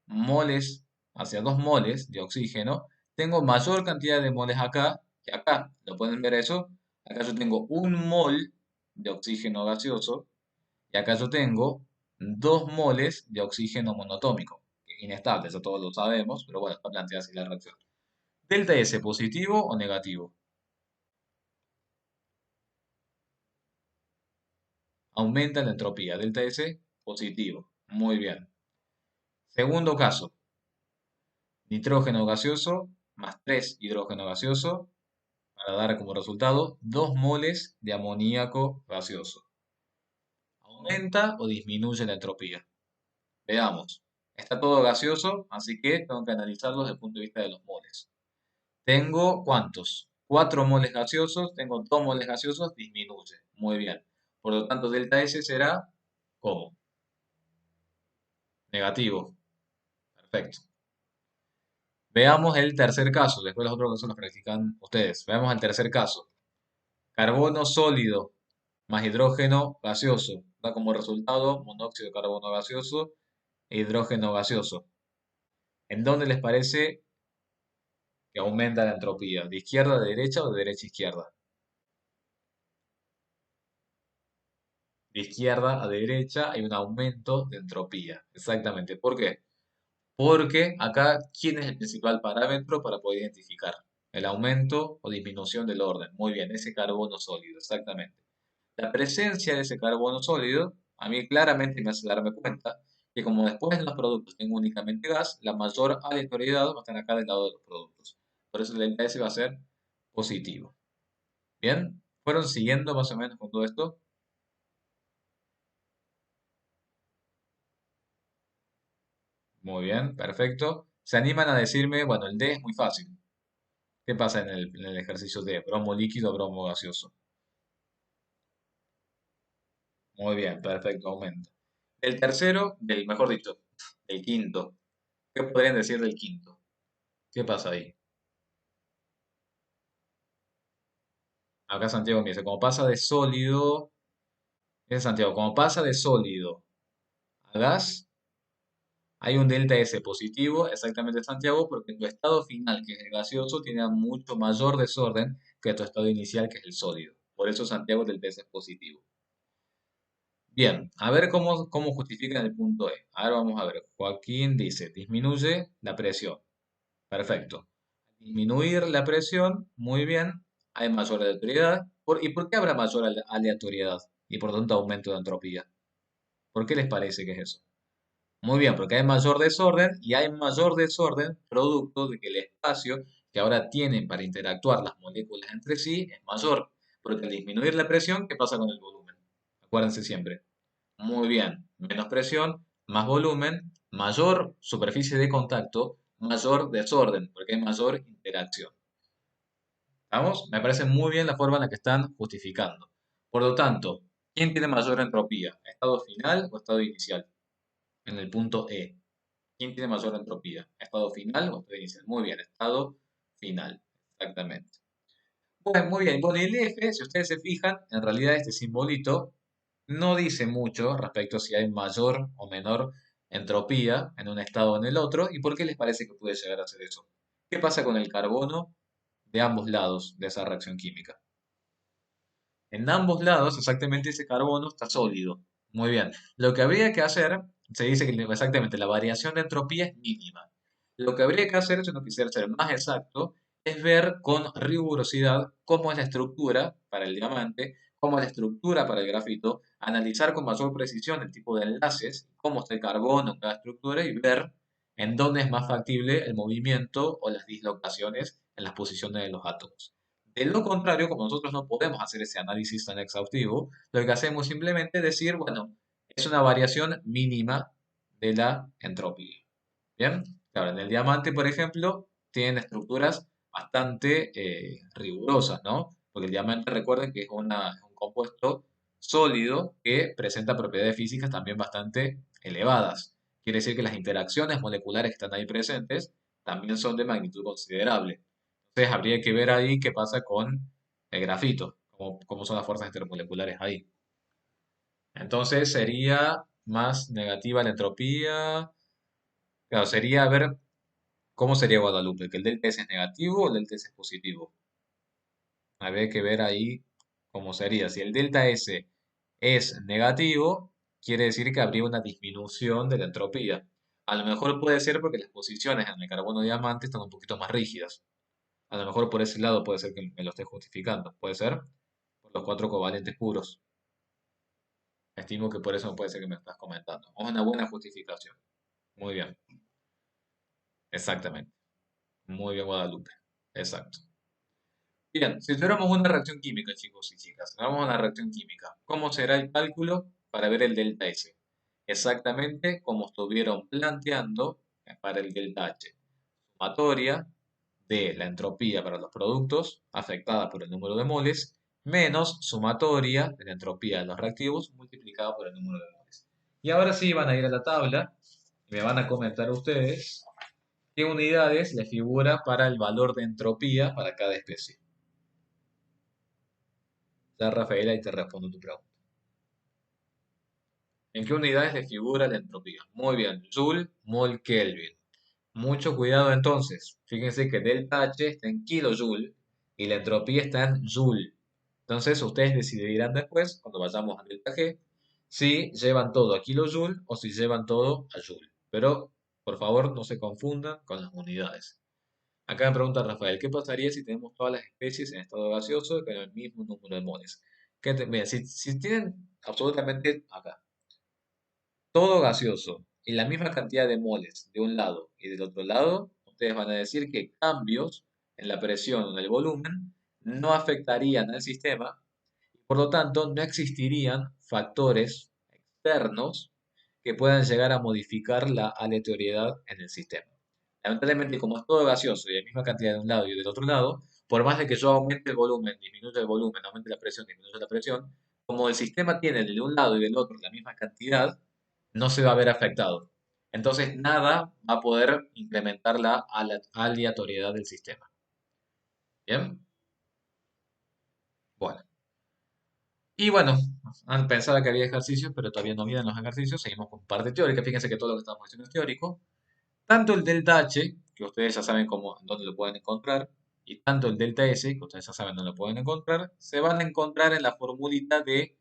moles, hacia 2 moles de oxígeno, tengo mayor cantidad de moles acá que acá. ¿Lo pueden ver eso? Acá yo tengo un mol de oxígeno gaseoso y acá yo tengo 2 moles de oxígeno monotómico, que es inestable, eso todos lo sabemos, pero bueno, está planteada así la reacción. ¿Delta S positivo o negativo? Aumenta la entropía. Delta S positivo. Muy bien. Segundo caso, nitrógeno gaseoso más 3 hidrógeno gaseoso para dar como resultado 2 moles de amoníaco gaseoso. ¿Aumenta o disminuye la entropía? Veamos. Está todo gaseoso, así que tengo que analizarlo desde el punto de vista de los moles. Tengo ¿cuántos? 4 moles gaseosos, tengo 2 moles gaseosos, disminuye. Muy bien. Por lo tanto, delta S será ¿cómo? Negativo. Perfecto. Veamos el tercer caso. Después los otros casos los practican ustedes. Veamos el tercer caso. Carbono sólido más hidrógeno gaseoso. Da como resultado monóxido de carbono gaseoso e hidrógeno gaseoso. ¿En dónde les parece que aumenta la entropía? ¿De izquierda a derecha o de derecha a izquierda? De izquierda a derecha hay un aumento de entropía. Exactamente. ¿Por qué? Porque acá, ¿quién es el principal parámetro para poder identificar? El aumento o disminución del orden. Muy bien, ese carbono sólido, exactamente. La presencia de ese carbono sólido, a mí claramente me hace darme cuenta que como después en los productos tengo únicamente gas, la mayor aleatoriedad va a estar acá del lado de los productos. Por eso el delta S va a ser positivo. ¿Bien? ¿Fueron siguiendo más o menos con todo esto? Muy bien, perfecto. ¿Se animan a decirme, bueno, el D es muy fácil? ¿Qué pasa en el ejercicio D? Bromo líquido, bromo gaseoso. Muy bien, perfecto, aumenta. El tercero, mejor dicho, el quinto. ¿Qué podrían decir del quinto? ¿Qué pasa ahí? Acá Santiago me dice, como pasa de sólido, es Santiago, como pasa de sólido a gas, hay un delta S positivo, exactamente Santiago, porque tu estado final, que es el gaseoso, tiene mucho mayor desorden que tu estado inicial, que es el sólido. Por eso Santiago el delta S es positivo. Bien, a ver cómo justifican el punto E. Ahora vamos a ver. Joaquín dice, disminuye la presión. Perfecto. Disminuir la presión, muy bien. Hay mayor aleatoriedad. ¿Y por qué habrá mayor aleatoriedad? Y por tanto aumento de entropía. ¿Por qué les parece que es eso? Muy bien, porque hay mayor desorden y hay mayor desorden producto de que el espacio que ahora tienen para interactuar las moléculas entre sí es mayor. Porque al disminuir la presión, ¿qué pasa con el volumen? Acuérdense siempre. Muy bien, menos presión, más volumen, mayor superficie de contacto, mayor desorden, porque hay mayor interacción. ¿Vamos? Me parece muy bien la forma en la que están justificando. Por lo tanto, ¿quién tiene mayor entropía? ¿Estado final o estado inicial? En el punto E. ¿Quién tiene mayor entropía? ¿Estado final o estado inicial? Muy bien, estado final. Exactamente. Bueno, muy bien. Bueno, y el F, si ustedes se fijan, en realidad este simbolito no dice mucho respecto a si hay mayor o menor entropía en un estado o en el otro y por qué les parece que puede llegar a ser eso. ¿Qué pasa con el carbono de ambos lados de esa reacción química? En ambos lados, exactamente ese carbono está sólido. Muy bien. Lo que habría que hacer, se dice que exactamente la variación de entropía es mínima. Lo que habría que hacer, si no quisiera ser más exacto, es ver con rigurosidad cómo es la estructura para el diamante, cómo es la estructura para el grafito, analizar con mayor precisión el tipo de enlaces, cómo está el carbono en cada estructura y ver en dónde es más factible el movimiento o las dislocaciones en las posiciones de los átomos. De lo contrario, como nosotros no podemos hacer ese análisis tan exhaustivo, lo que hacemos simplemente es decir, bueno, es una variación mínima de la entropía. Bien, claro, en el diamante, por ejemplo, tienen estructuras bastante rigurosas, ¿no? Porque el diamante, recuerden que es un compuesto sólido que presenta propiedades físicas también bastante elevadas. Quiere decir que las interacciones moleculares que están ahí presentes también son de magnitud considerable. Entonces habría que ver ahí qué pasa con el grafito, cómo son las fuerzas intermoleculares ahí. Entonces sería más negativa la entropía. Claro, sería ver cómo sería Guadalupe, que el delta S es negativo o el delta S es positivo. Habría que ver ahí como sería, si el delta S es negativo, quiere decir que habría una disminución de la entropía. A lo mejor puede ser porque las posiciones en el carbono diamante están un poquito más rígidas. A lo mejor por ese lado puede ser que me lo esté justificando. Puede ser por los cuatro covalentes puros. Estimo que por eso puede ser que me estás comentando. Es una buena justificación. Muy bien. Exactamente. Muy bien, Guadalupe. Exacto. Bien, si tuviéramos una reacción química, chicos y chicas, vamos a una reacción química. ¿Cómo será el cálculo para ver el delta S? Exactamente como estuvieron planteando para el delta H. Sumatoria de la entropía para los productos afectada por el número de moles menos sumatoria de la entropía de los reactivos multiplicada por el número de moles. Y ahora sí van a ir a la tabla y me van a comentar ustedes qué unidades le figura para el valor de entropía para cada especie. Ya, Rafaela, y te respondo tu pregunta. ¿En qué unidades le figura la entropía? Muy bien, Joule, mol, Kelvin. Mucho cuidado entonces. Fíjense que delta H está en kilojoule y la entropía está en joule. Entonces ustedes decidirán después, cuando vayamos a delta G, si llevan todo a kilojoule o si llevan todo a joule. Pero, por favor, no se confundan con las unidades. Acá me pregunta Rafael, ¿qué pasaría si tenemos todas las especies en estado gaseoso con el mismo número de moles? Mira, si tienen absolutamente acá todo gaseoso y la misma cantidad de moles de un lado y del otro lado, ustedes van a decir que cambios en la presión o en el volumen no afectarían al sistema y por lo tanto no existirían factores externos que puedan llegar a modificar la aleatoriedad en el sistema. Lamentablemente, como es todo gaseoso y la misma cantidad de un lado y del otro lado, por más de que yo aumente el volumen, disminuya el volumen, aumente la presión, disminuya la presión, como el sistema tiene de un lado y del otro la misma cantidad, no se va a ver afectado. Entonces, nada va a poder incrementar la aleatoriedad del sistema. ¿Bien? Bueno. Y bueno, pensaba que había ejercicios, pero todavía no vienen los ejercicios. Seguimos con parte teórica. Fíjense que todo lo que estamos haciendo es teórico. Tanto el delta H, que ustedes ya saben dónde lo pueden encontrar, y tanto el delta S, que ustedes ya saben dónde lo pueden encontrar, se van a encontrar en la formulita de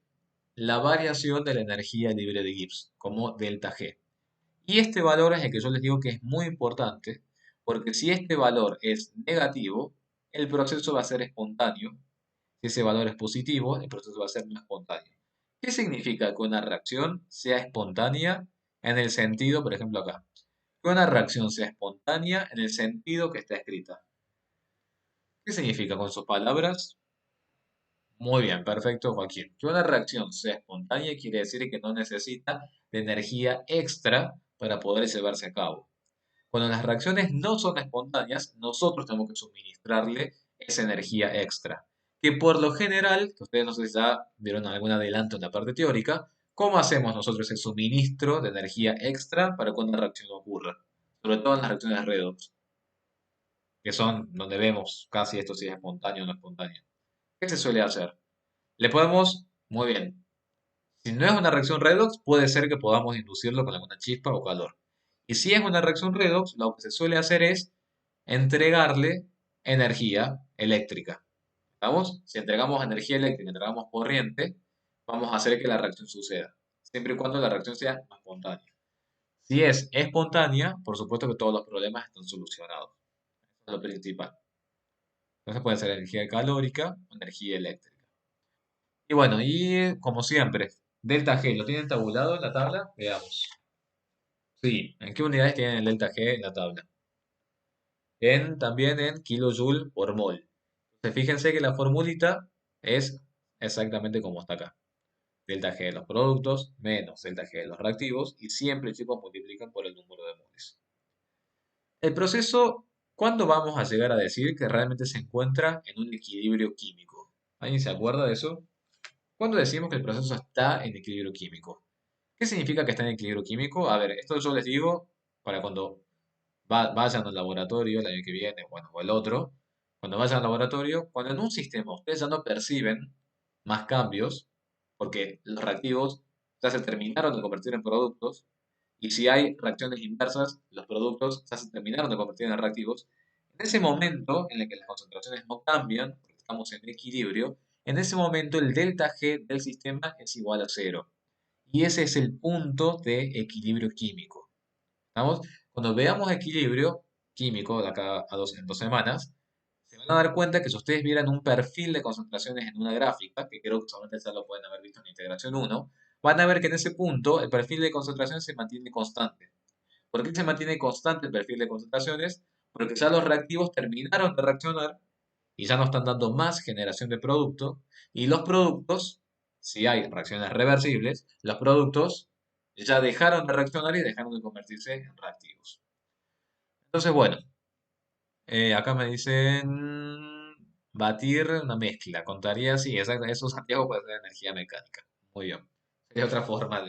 la variación de la energía libre de Gibbs, como delta G. Y este valor es el que yo les digo que es muy importante, porque si este valor es negativo, el proceso va a ser espontáneo. Si ese valor es positivo, el proceso va a ser no espontáneo. ¿Qué significa que una reacción sea espontánea en el sentido, por ejemplo acá, que una reacción sea espontánea en el sentido que está escrita? ¿Qué significa con sus palabras? Muy bien, perfecto, Joaquín. Que una reacción sea espontánea quiere decir que no necesita de energía extra para poder llevarse a cabo. Cuando las reacciones no son espontáneas, nosotros tenemos que suministrarle esa energía extra. Que por lo general, que ustedes no sé si ya vieron algún adelanto en la parte teórica, ¿cómo hacemos nosotros el suministro de energía extra para que una reacción ocurra? Sobre todo en las reacciones redox, que son donde vemos casi esto si es espontáneo o no espontáneo. ¿Qué se suele hacer? Le podemos, muy bien, si no es una reacción redox, puede ser que podamos inducirlo con alguna chispa o calor. Y si es una reacción redox, lo que se suele hacer es entregarle energía eléctrica. ¿Vamos? Si entregamos energía eléctrica, entregamos corriente, vamos a hacer que la reacción suceda, siempre y cuando la reacción sea espontánea. Si es espontánea, por supuesto que todos los problemas están solucionados. Eso es lo principal. Entonces puede ser energía calórica o energía eléctrica. Y bueno, y como siempre, delta G, ¿lo tienen tabulado en la tabla? Veamos. Sí, ¿en qué unidades tienen el delta G en la tabla? También en kilojoule por mol. Entonces, fíjense que la formulita es exactamente como está acá. Delta G de los productos menos delta G de los reactivos y siempre, chicos, multiplican por el número de moles. El proceso, ¿cuándo vamos a llegar a decir que realmente se encuentra en un equilibrio químico? ¿Alguien se acuerda de eso? ¿Cuándo decimos que el proceso está en equilibrio químico? ¿Qué significa que está en equilibrio químico? A ver, esto yo les digo para cuando vayan al laboratorio el año que viene, bueno, o el otro, cuando vayan al laboratorio, cuando en un sistema ustedes ya no perciben más cambios, porque los reactivos ya se terminaron de convertir en productos, y si hay reacciones inversas, los productos ya se terminaron de convertir en reactivos, en ese momento en el que las concentraciones no cambian, porque estamos en equilibrio, en ese momento el delta G del sistema es igual a cero. Y ese es el punto de equilibrio químico. ¿Estamos? Cuando veamos equilibrio químico de acá a en 2 semanas, se van a dar cuenta que si ustedes vieran un perfil de concentraciones en una gráfica, que creo que solamente ya lo pueden haber visto en integración uno, van a ver que en ese punto el perfil de concentración se mantiene constante. ¿Por qué se mantiene constante el perfil de concentraciones? Porque ya los reactivos terminaron de reaccionar y ya no están dando más generación de producto. Y los productos, si hay reacciones reversibles, los productos ya dejaron de reaccionar y dejaron de convertirse en reactivos. Entonces, bueno, acá me dicen batir una mezcla. Contaría, sí, exacto, eso Santiago puede ser energía mecánica. Muy bien. Sería otra forma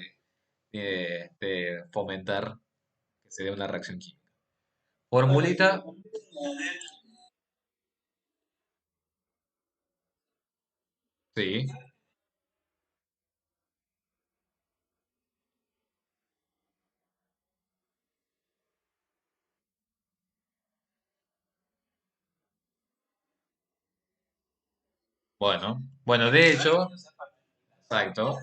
de fomentar que se dé una reacción química. Formulita, sí. Bueno, de hecho, exacto.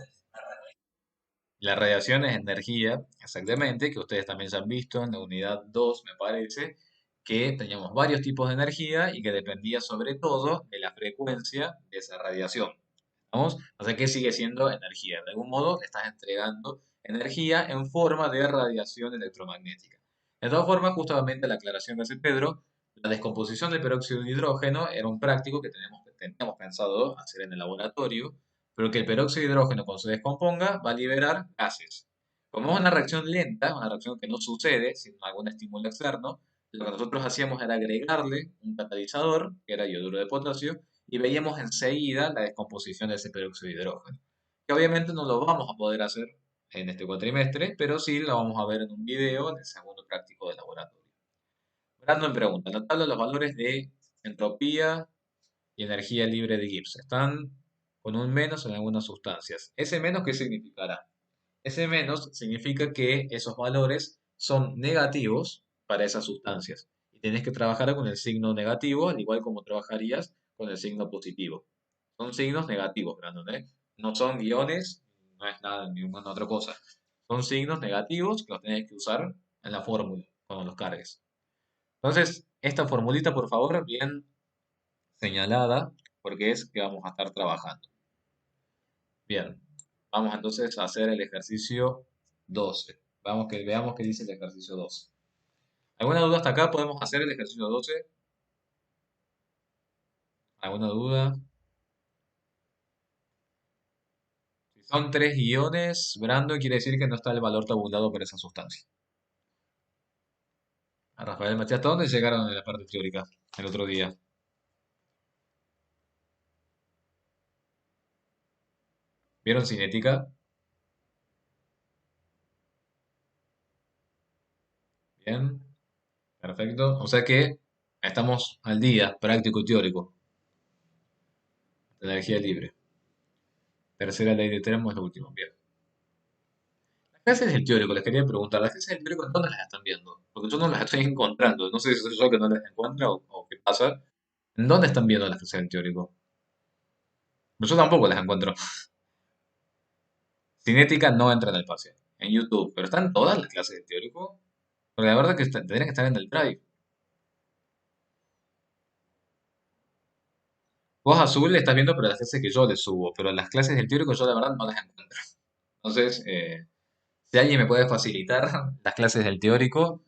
La radiación es energía, exactamente, que ustedes también se han visto en la unidad 2 me parece, que teníamos varios tipos de energía y que dependía sobre todo de la frecuencia de esa radiación. ¿Vamos? O sea que sigue siendo energía. De algún modo le estás entregando energía en forma de radiación electromagnética. De todas formas, justamente la aclaración que hace Pedro, la descomposición del peróxido de hidrógeno era un práctico que teníamos pensado hacer en el laboratorio, pero que el peróxido de hidrógeno cuando se descomponga va a liberar gases. Como es una reacción lenta, una reacción que no sucede sin algún estímulo externo, lo que nosotros hacíamos era agregarle un catalizador, que era yoduro de potasio, y veíamos enseguida la descomposición de ese peróxido de hidrógeno. Que obviamente no lo vamos a poder hacer en este cuatrimestre, pero sí lo vamos a ver en un video en el segundo práctico de laboratorio. Brandon pregunta, en la tabla los valores de entropía y energía libre de Gibbs están con un menos en algunas sustancias. ¿Ese menos qué significará? Ese menos significa que esos valores son negativos para esas sustancias. Y tienes que trabajar con el signo negativo, al igual como trabajarías con el signo positivo. Son signos negativos, Brandon, ¿eh? No son guiones, no es nada, ninguna otra cosa. Son signos negativos que los tienes que usar en la fórmula, cuando los cargues. Entonces, esta formulita, por favor, bien señalada, porque es que vamos a estar trabajando. Bien, vamos entonces a hacer el ejercicio 12. Veamos qué dice el ejercicio 12. ¿Alguna duda hasta acá? ¿Podemos hacer el ejercicio 12? ¿Alguna duda? Si son 3 iones, Brando quiere decir que no está el valor tabulado por esa sustancia. A Rafael Matías, ¿hasta dónde llegaron en la parte teórica el otro día? ¿Vieron cinética? Bien, perfecto. O sea que estamos al día, práctico y teórico, de energía libre. Tercera ley de Termo es lo último. Bien. Las clases del teórico, les quería preguntar, ¿las clases del teórico en dónde las están viendo? Porque yo no las estoy encontrando. No sé si soy yo que no las encuentro o qué pasa. ¿En dónde están viendo las clases del teórico? Pues yo tampoco las encuentro. Cinética no entra en el pase. En YouTube. Pero están todas las clases del teórico. Porque la verdad que tendrían que estar en el Drive. Vos azul le estás viendo, pero las clases que yo les subo. Pero las clases del teórico yo la verdad no las encuentro. Entonces, si alguien me puede facilitar las clases del teórico,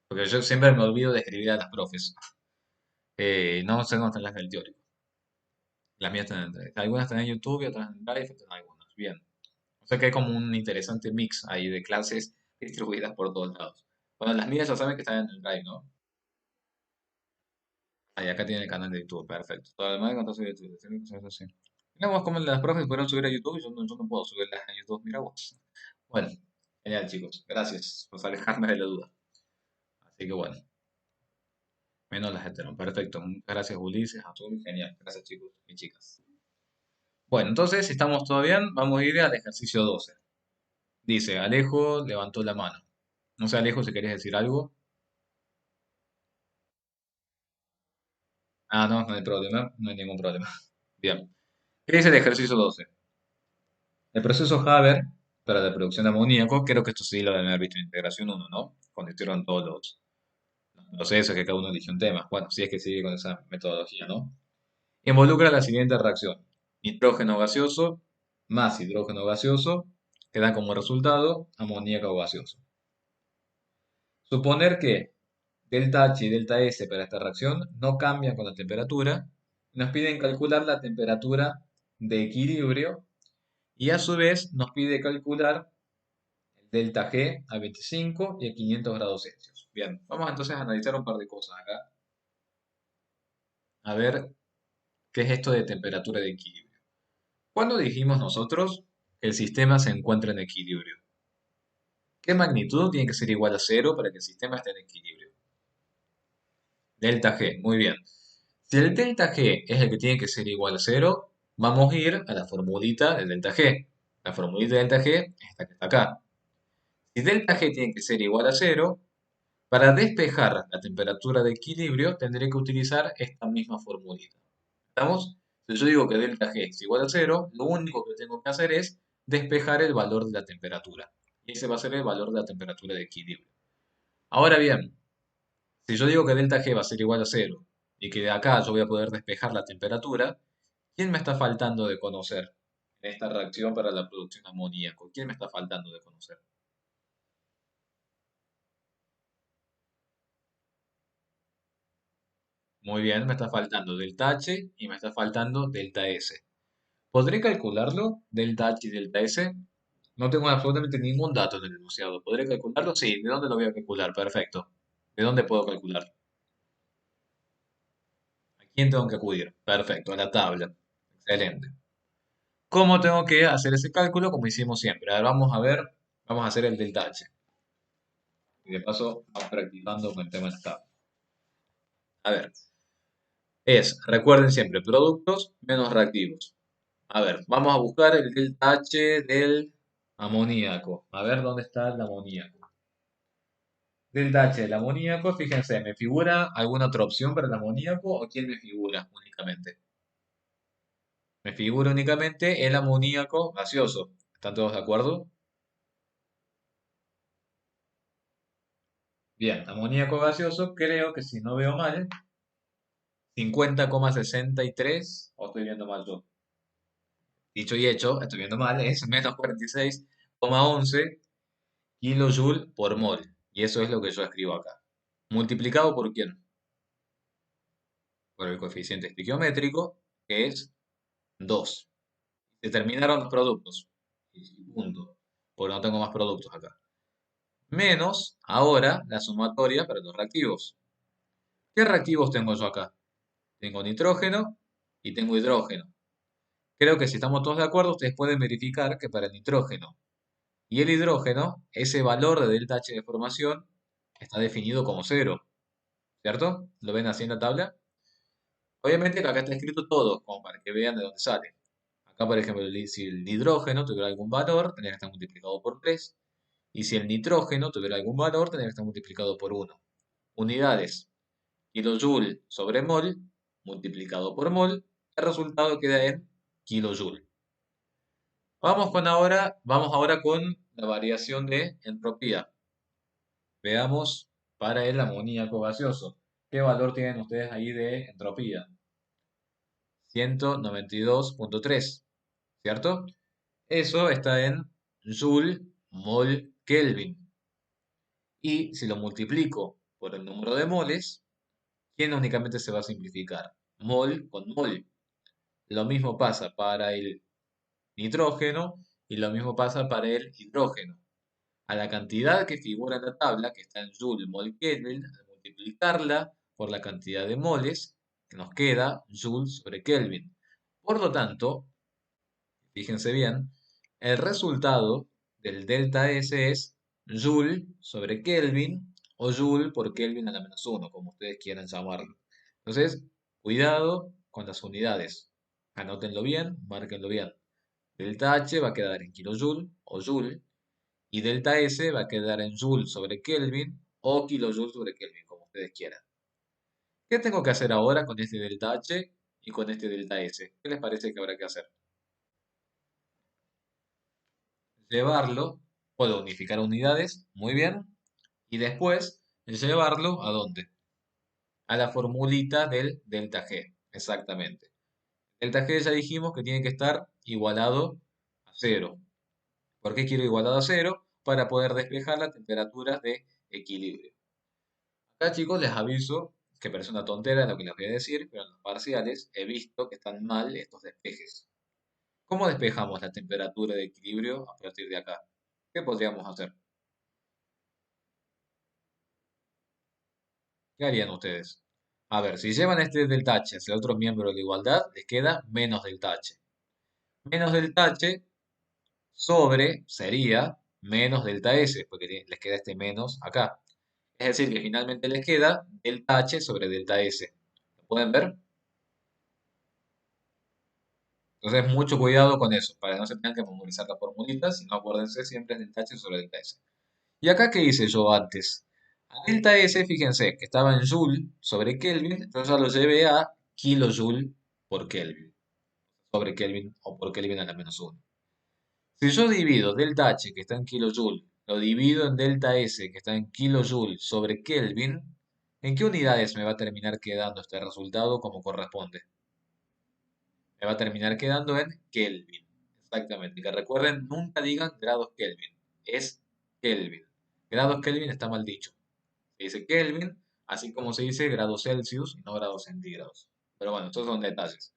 porque yo siempre me olvido de escribir a las profes. No sé dónde están las del teórico. Las mías están algunas están en YouTube y otras en Drive, están algunas. Bien. O sea que hay como un interesante mix ahí de clases distribuidas por todos lados. Bueno, las mías ya saben que están en el Drive, ¿no? Ahí acá tiene el canal de YouTube, perfecto. Todo lo demás de contacto de YouTube, tiene que ser así. Mira vos cómo las profes pudieron subir a YouTube y yo no puedo subirlas a YouTube, mira vos. Bueno, genial chicos, gracias por alejarme de la duda. Así que bueno, menos las heteron, perfecto. Muchas gracias Ulises, Azul, genial. Gracias chicos y chicas. Bueno, entonces, si estamos todo bien, vamos a ir al ejercicio 12. Dice, Alejo levantó la mano. No sé, Alejo, si querés decir algo. Ah, no, no hay problema, no hay ningún problema. Bien. ¿Qué dice el ejercicio 12? El proceso Haber para la producción de amoníaco, creo que esto sí lo deben haber visto en integración 1, ¿no? Cuando hicieron todos los procesos que cada uno eligió un tema. Bueno, si es que sigue con esa metodología, ¿no? Involucra la siguiente reacción. Nitrógeno gaseoso más hidrógeno gaseoso que da como resultado amoníaco gaseoso. Suponer que delta H y delta S para esta reacción no cambian con la temperatura. Nos piden calcular la temperatura de equilibrio y a su vez nos pide calcular el delta G a 25 y a 500 grados Celsius. Bien, vamos entonces a analizar un par de cosas acá. A ver qué es esto de temperatura de equilibrio. ¿Cuándo dijimos nosotros que el sistema se encuentra en equilibrio? ¿Qué magnitud tiene que ser igual a cero para que el sistema esté en equilibrio? Delta G, muy bien. Si el delta G es el que tiene que ser igual a cero, vamos a ir a la formulita del delta G. La formulita del delta G es esta que está acá. Si delta G tiene que ser igual a cero, para despejar la temperatura de equilibrio tendré que utilizar esta misma formulita. ¿Estamos? Si yo digo que delta G es igual a cero, lo único que tengo que hacer es despejar el valor de la temperatura. Y ese va a ser el valor de la temperatura de equilibrio. Ahora bien, si yo digo que delta G va a ser igual a cero y que de acá yo voy a poder despejar la temperatura, ¿quién me está faltando de conocer en esta reacción para la producción de amoníaco? ¿Quién me está faltando de conocer? Muy bien, me está faltando delta H y me está faltando delta S. ¿Podré calcularlo? Delta H y delta S. No tengo absolutamente ningún dato en el enunciado. ¿Podré calcularlo? Sí. ¿De dónde lo voy a calcular? Perfecto. ¿De dónde puedo calcular? ¿A quién tengo que acudir? Perfecto, a la tabla. Excelente. ¿Cómo tengo que hacer ese cálculo? Como hicimos siempre. Ahora vamos a ver, vamos a hacer el delta H. Y de paso vamos practicando con el tema de la tabla. A ver, recuerden siempre, productos menos reactivos. A ver, vamos a buscar el delta H del amoníaco. A ver dónde está el amoníaco. Delta H del amoníaco, fíjense, ¿me figura alguna otra opción para el amoníaco o quién me figura únicamente? Me figura únicamente el amoníaco gaseoso. ¿Están todos de acuerdo? Bien, amoníaco gaseoso, creo que si no veo mal, 50,63, o estoy viendo mal yo. Dicho y hecho, estoy viendo mal, es menos 46,11 kilojoule por mol. Y eso es lo que yo escribo acá. ¿Multiplicado por quién? Por el coeficiente estequiométrico, que es 2. Se terminaron los productos. Y punto. Porque no tengo más productos acá. Menos, ahora, la sumatoria para los reactivos. ¿Qué reactivos tengo yo acá? Tengo nitrógeno y tengo hidrógeno. Creo que si estamos todos de acuerdo, ustedes pueden verificar que para el nitrógeno y el hidrógeno, ese valor de delta H de formación está definido como cero, ¿cierto? ¿Lo ven así en la tabla? Obviamente que acá está escrito todo, como para que vean de dónde sale. Acá, por ejemplo, si el hidrógeno tuviera algún valor, tendría que estar multiplicado por 3. Y si el nitrógeno tuviera algún valor, tendría que estar multiplicado por 1. Unidades. Kilojoule sobre mol, multiplicado por mol, el resultado queda en kilojoule. Vamos ahora con la variación de entropía. Veamos para el amoníaco gaseoso. ¿Qué valor tienen ustedes ahí de entropía? 192,3, ¿cierto? Eso está en Joule mol Kelvin. Y si lo multiplico por el número de moles, ¿quién únicamente se va a simplificar? Mol con mol. Lo mismo pasa para el nitrógeno y lo mismo pasa para el hidrógeno. A la cantidad que figura en la tabla, que está en Joule mol Kelvin, al multiplicarla por la cantidad de moles, que nos queda Joule sobre Kelvin. Por lo tanto, fíjense bien, el resultado del delta S es Joule sobre Kelvin o Joule por Kelvin a la menos 1, como ustedes quieran llamarlo. Entonces, cuidado con las unidades. Anótenlo bien, márquenlo bien. Delta H va a quedar en kilojoule o Joule y delta S va a quedar en Joule sobre Kelvin o kilojoule sobre Kelvin, como ustedes quieran. ¿Qué tengo que hacer ahora con este delta H? y con este delta S. ¿Qué les parece que habrá que hacer? Llevarlo, puedo unificar unidades, muy bien, y después llevarlo ¿a dónde? A la formulita del delta G, exactamente. Delta G ya dijimos que tiene que estar igualado a cero. ¿Por qué quiero igualado a cero? Para poder despejar las temperaturas de equilibrio. Acá chicos les aviso que parece una tontera lo que les voy a decir, pero en los parciales he visto que están mal estos despejes. ¿Cómo despejamos la temperatura de equilibrio a partir de acá? ¿Qué podríamos hacer? ¿Qué harían ustedes? A ver, si llevan este delta H hacia el otro miembro de la igualdad, les queda menos delta H. Menos delta H sobre sería menos delta S, porque les queda este menos acá. Es decir, que finalmente les queda delta H sobre delta S. ¿Lo pueden ver? Entonces, mucho cuidado con eso, para que no se tengan que memorizar las formulitas, sino acuérdense siempre delta H sobre delta S. ¿Y acá qué hice yo antes? A delta S, fíjense que estaba en Joule sobre Kelvin, entonces ya lo llevé a kilojoule por Kelvin, sobre Kelvin o por Kelvin a la menos 1. Si yo divido delta H, que está en kilojoule, lo divido en delta S, que está en kilojoule sobre Kelvin, ¿en qué unidades me va a terminar quedando este resultado como corresponde? Me va a terminar quedando en Kelvin. Exactamente. Y que recuerden, nunca digan grados Kelvin. Es Kelvin. Grados Kelvin está mal dicho. Se dice Kelvin, así como se dice grados Celsius y no grados centígrados. Pero bueno, estos son detalles.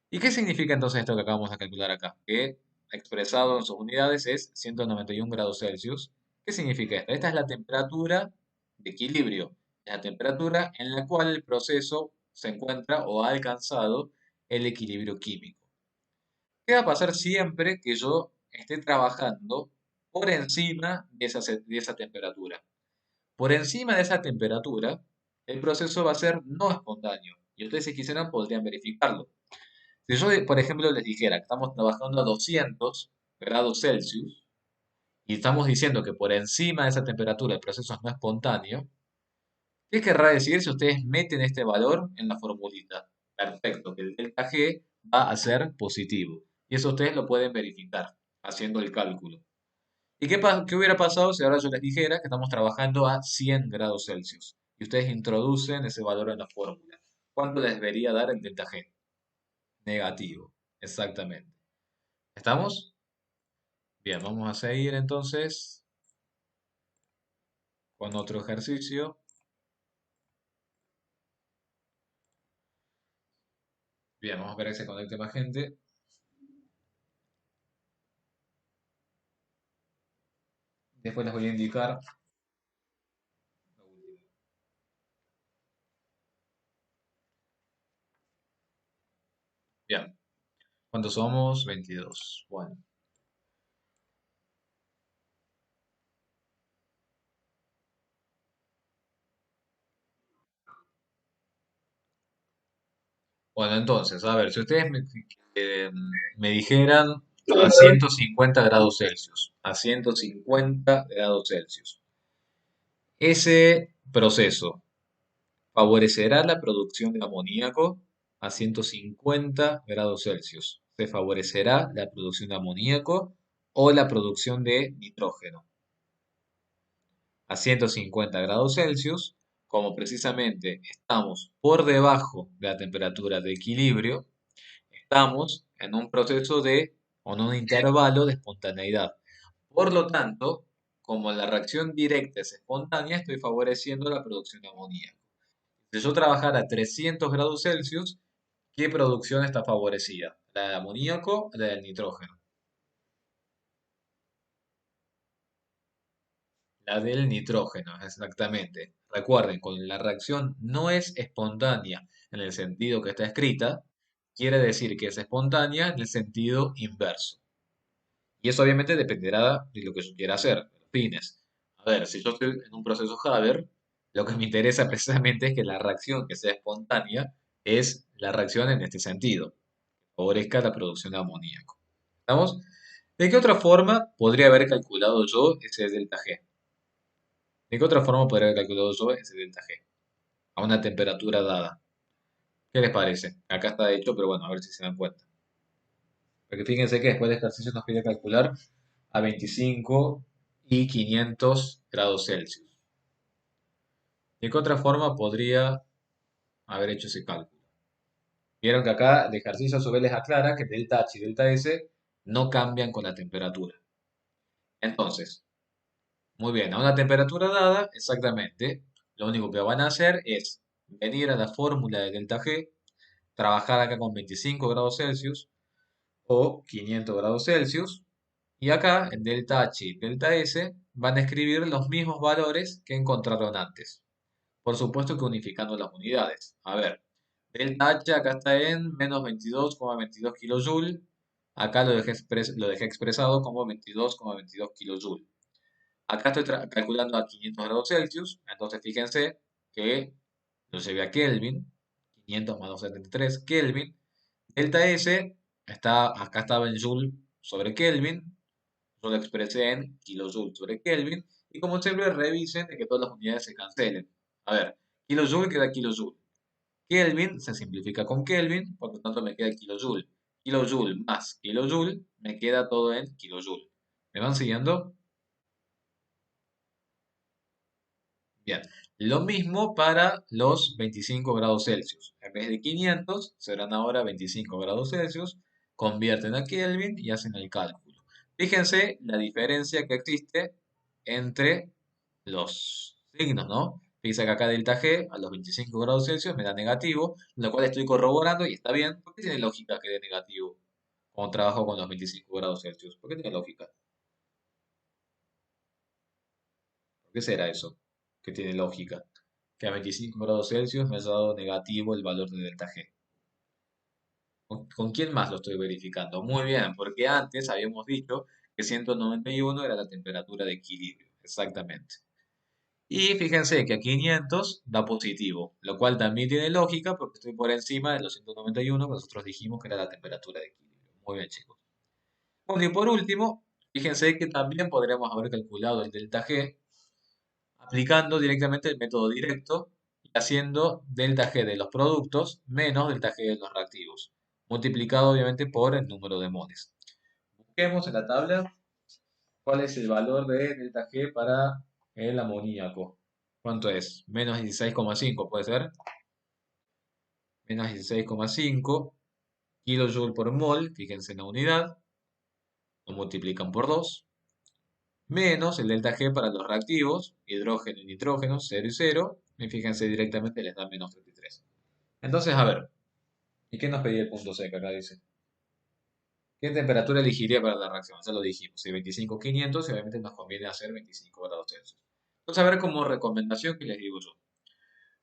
¿Y qué significa entonces esto que acabamos de calcular acá? Que expresado en sus unidades es 191 grados Celsius. ¿Qué significa esto? Esta es la temperatura de equilibrio. Es la temperatura en la cual el proceso se encuentra o ha alcanzado el equilibrio químico. ¿Qué va a pasar siempre que yo esté trabajando por encima de esa temperatura? Por encima de esa temperatura, el proceso va a ser no espontáneo. Y ustedes si quisieran podrían verificarlo. Si yo, por ejemplo, les dijera que estamos trabajando a 200 grados Celsius y estamos diciendo que por encima de esa temperatura el proceso es no espontáneo, ¿qué querrá decir si ustedes meten este valor en la formulita? Perfecto, que el delta G va a ser positivo. Y eso ustedes lo pueden verificar haciendo el cálculo. ¿Y qué hubiera pasado si ahora yo les dijera que estamos trabajando a 100 grados Celsius? Y ustedes introducen ese valor en la fórmula. ¿Cuánto les debería dar el delta G? Negativo, exactamente. ¿Estamos? Bien, vamos a seguir entonces con otro ejercicio. Bien, vamos a ver que se conecte más gente. Después les voy a indicar lo último. Bien, ¿cuántos somos? 22. Bueno. Bueno, entonces, a ver, si ustedes me dijeran a 150 grados Celsius, a 150 grados Celsius, ese proceso favorecerá la producción de amoníaco a 150 grados Celsius. Se favorecerá la producción de amoníaco o la producción de nitrógeno a 150 grados Celsius, como precisamente estamos por debajo de la temperatura de equilibrio, estamos en un proceso o en un intervalo de espontaneidad. Por lo tanto, como la reacción directa es espontánea, estoy favoreciendo la producción de amoníaco. Si yo trabajara a 300 grados Celsius, ¿qué producción está favorecida? ¿La del amoníaco o la del nitrógeno? La del nitrógeno, exactamente. Recuerden, cuando la reacción no es espontánea en el sentido que está escrita, quiere decir que es espontánea en el sentido inverso. Y eso obviamente dependerá de lo que yo quiera hacer, de los fines. A ver, si yo estoy en un proceso Haber, lo que me interesa precisamente es que la reacción que sea espontánea es la reacción en este sentido, que favorezca la producción de amoníaco. ¿Estamos? ¿De qué otra forma podría haber calculado yo ese delta G? ¿De qué otra forma podría haber calculado yo ese delta G? A una temperatura dada. ¿Qué les parece? Acá está hecho, pero bueno, a ver si se dan cuenta. Porque fíjense que después del ejercicio nos pide calcular a 25 y 500 grados Celsius. ¿De qué otra forma podría haber hecho ese cálculo? Vieron que acá el ejercicio a su vez les aclara que delta H y delta S no cambian con la temperatura. Entonces, muy bien, a una temperatura dada, exactamente, lo único que van a hacer es venir a la fórmula de delta G, trabajar acá con 25 grados Celsius o 500 grados Celsius, y acá en delta H y delta S van a escribir los mismos valores que encontraron antes. Por supuesto que unificando las unidades. A ver, delta H acá está en menos 22,22 kilojoules. Acá lo dejé expresado como 22,22 kilojoules. Acá estoy calculando a 500 grados Celsius. Entonces fíjense que lo llevé a Kelvin. 500 más 273 Kelvin. Delta S acá estaba en Joule sobre Kelvin. Yo lo expresé en kilojoules sobre Kelvin. Y como siempre, revisen de que todas las unidades se cancelen. A ver, kilojoule queda kilojoule. Kelvin se simplifica con Kelvin, por lo tanto me queda kilojoule. Kilojoule más kilojoule me queda todo en kilojoule. ¿Me van siguiendo? Bien. Lo mismo para los 25 grados Celsius. En vez de 500, serán ahora 25 grados Celsius. Convierten a Kelvin y hacen el cálculo. Fíjense la diferencia que existe entre los signos, ¿no? Fíjense que acá delta G a los 25 grados Celsius me da negativo, lo cual estoy corroborando y está bien. ¿Por qué tiene lógica que dé negativo cuando trabajo con los 25 grados Celsius? ¿Por qué tiene lógica? ¿Por qué será eso? Que tiene lógica. Que a 25 grados Celsius me ha dado negativo el valor de delta G. ¿Con quién más lo estoy verificando? Muy bien, porque antes habíamos dicho que 191 era la temperatura de equilibrio. Exactamente. Y fíjense que a 500 da positivo, lo cual también tiene lógica porque estoy por encima de los 191 que nosotros dijimos que era la temperatura de equilibrio. Muy bien, chicos. Bueno, y por último, fíjense que también podríamos haber calculado el delta G aplicando directamente el método directo y haciendo delta G de los productos menos delta G de los reactivos, multiplicado obviamente por el número de moles. Busquemos en la tabla cuál es el valor de delta G para el amoníaco. ¿Cuánto es? Menos 16,5, ¿puede ser? Menos 16,5 kilojoule por mol, fíjense en la unidad, lo multiplican por 2, menos el delta G para los reactivos, hidrógeno y nitrógeno, 0 y 0, y fíjense directamente les da menos 33. Entonces, a ver, ¿y qué nos pedía el punto C que acá dice? ¿Qué temperatura elegiría para la reacción? Ya lo dijimos, si 25,500 y obviamente nos conviene hacer 25 grados Celsius. Entonces, a ver como recomendación que les digo yo.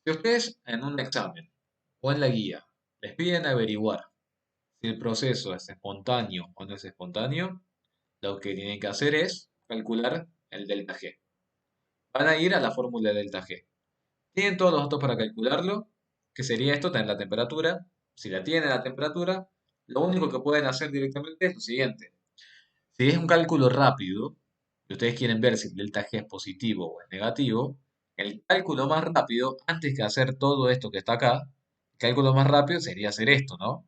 Si ustedes en un examen o en la guía les piden averiguar si el proceso es espontáneo o no es espontáneo, lo que tienen que hacer es calcular el delta G. Van a ir a la fórmula de delta G. Tienen todos los datos para calcularlo, que sería esto, tener la temperatura. Si la tienen la temperatura, lo único que pueden hacer directamente es lo siguiente. Si es un cálculo rápido, y ustedes quieren ver si el delta G es positivo o es negativo, el cálculo más rápido, antes que hacer todo esto que está acá, el cálculo más rápido sería hacer esto, ¿no?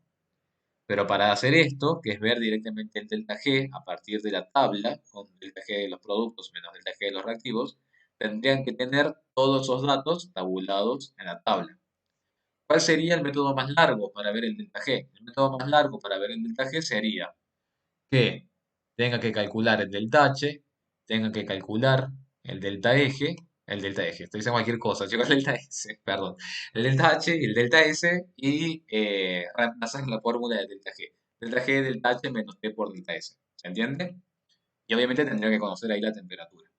Pero para hacer esto, que es ver directamente el delta G a partir de la tabla, con delta G de los productos menos delta G de los reactivos, tendrían que tener todos esos datos tabulados en la tabla. ¿Cuál sería el método más largo para ver el delta G? El método más largo para ver el delta G sería que tenga que calcular el delta H, tenga que calcular el delta eje, estoy diciendo cualquier cosa, yo el delta S, perdón, el delta H y el delta S y reemplazas la fórmula del delta G delta H menos T por delta S, ¿se entiende? Y obviamente tendría que conocer ahí la temperatura.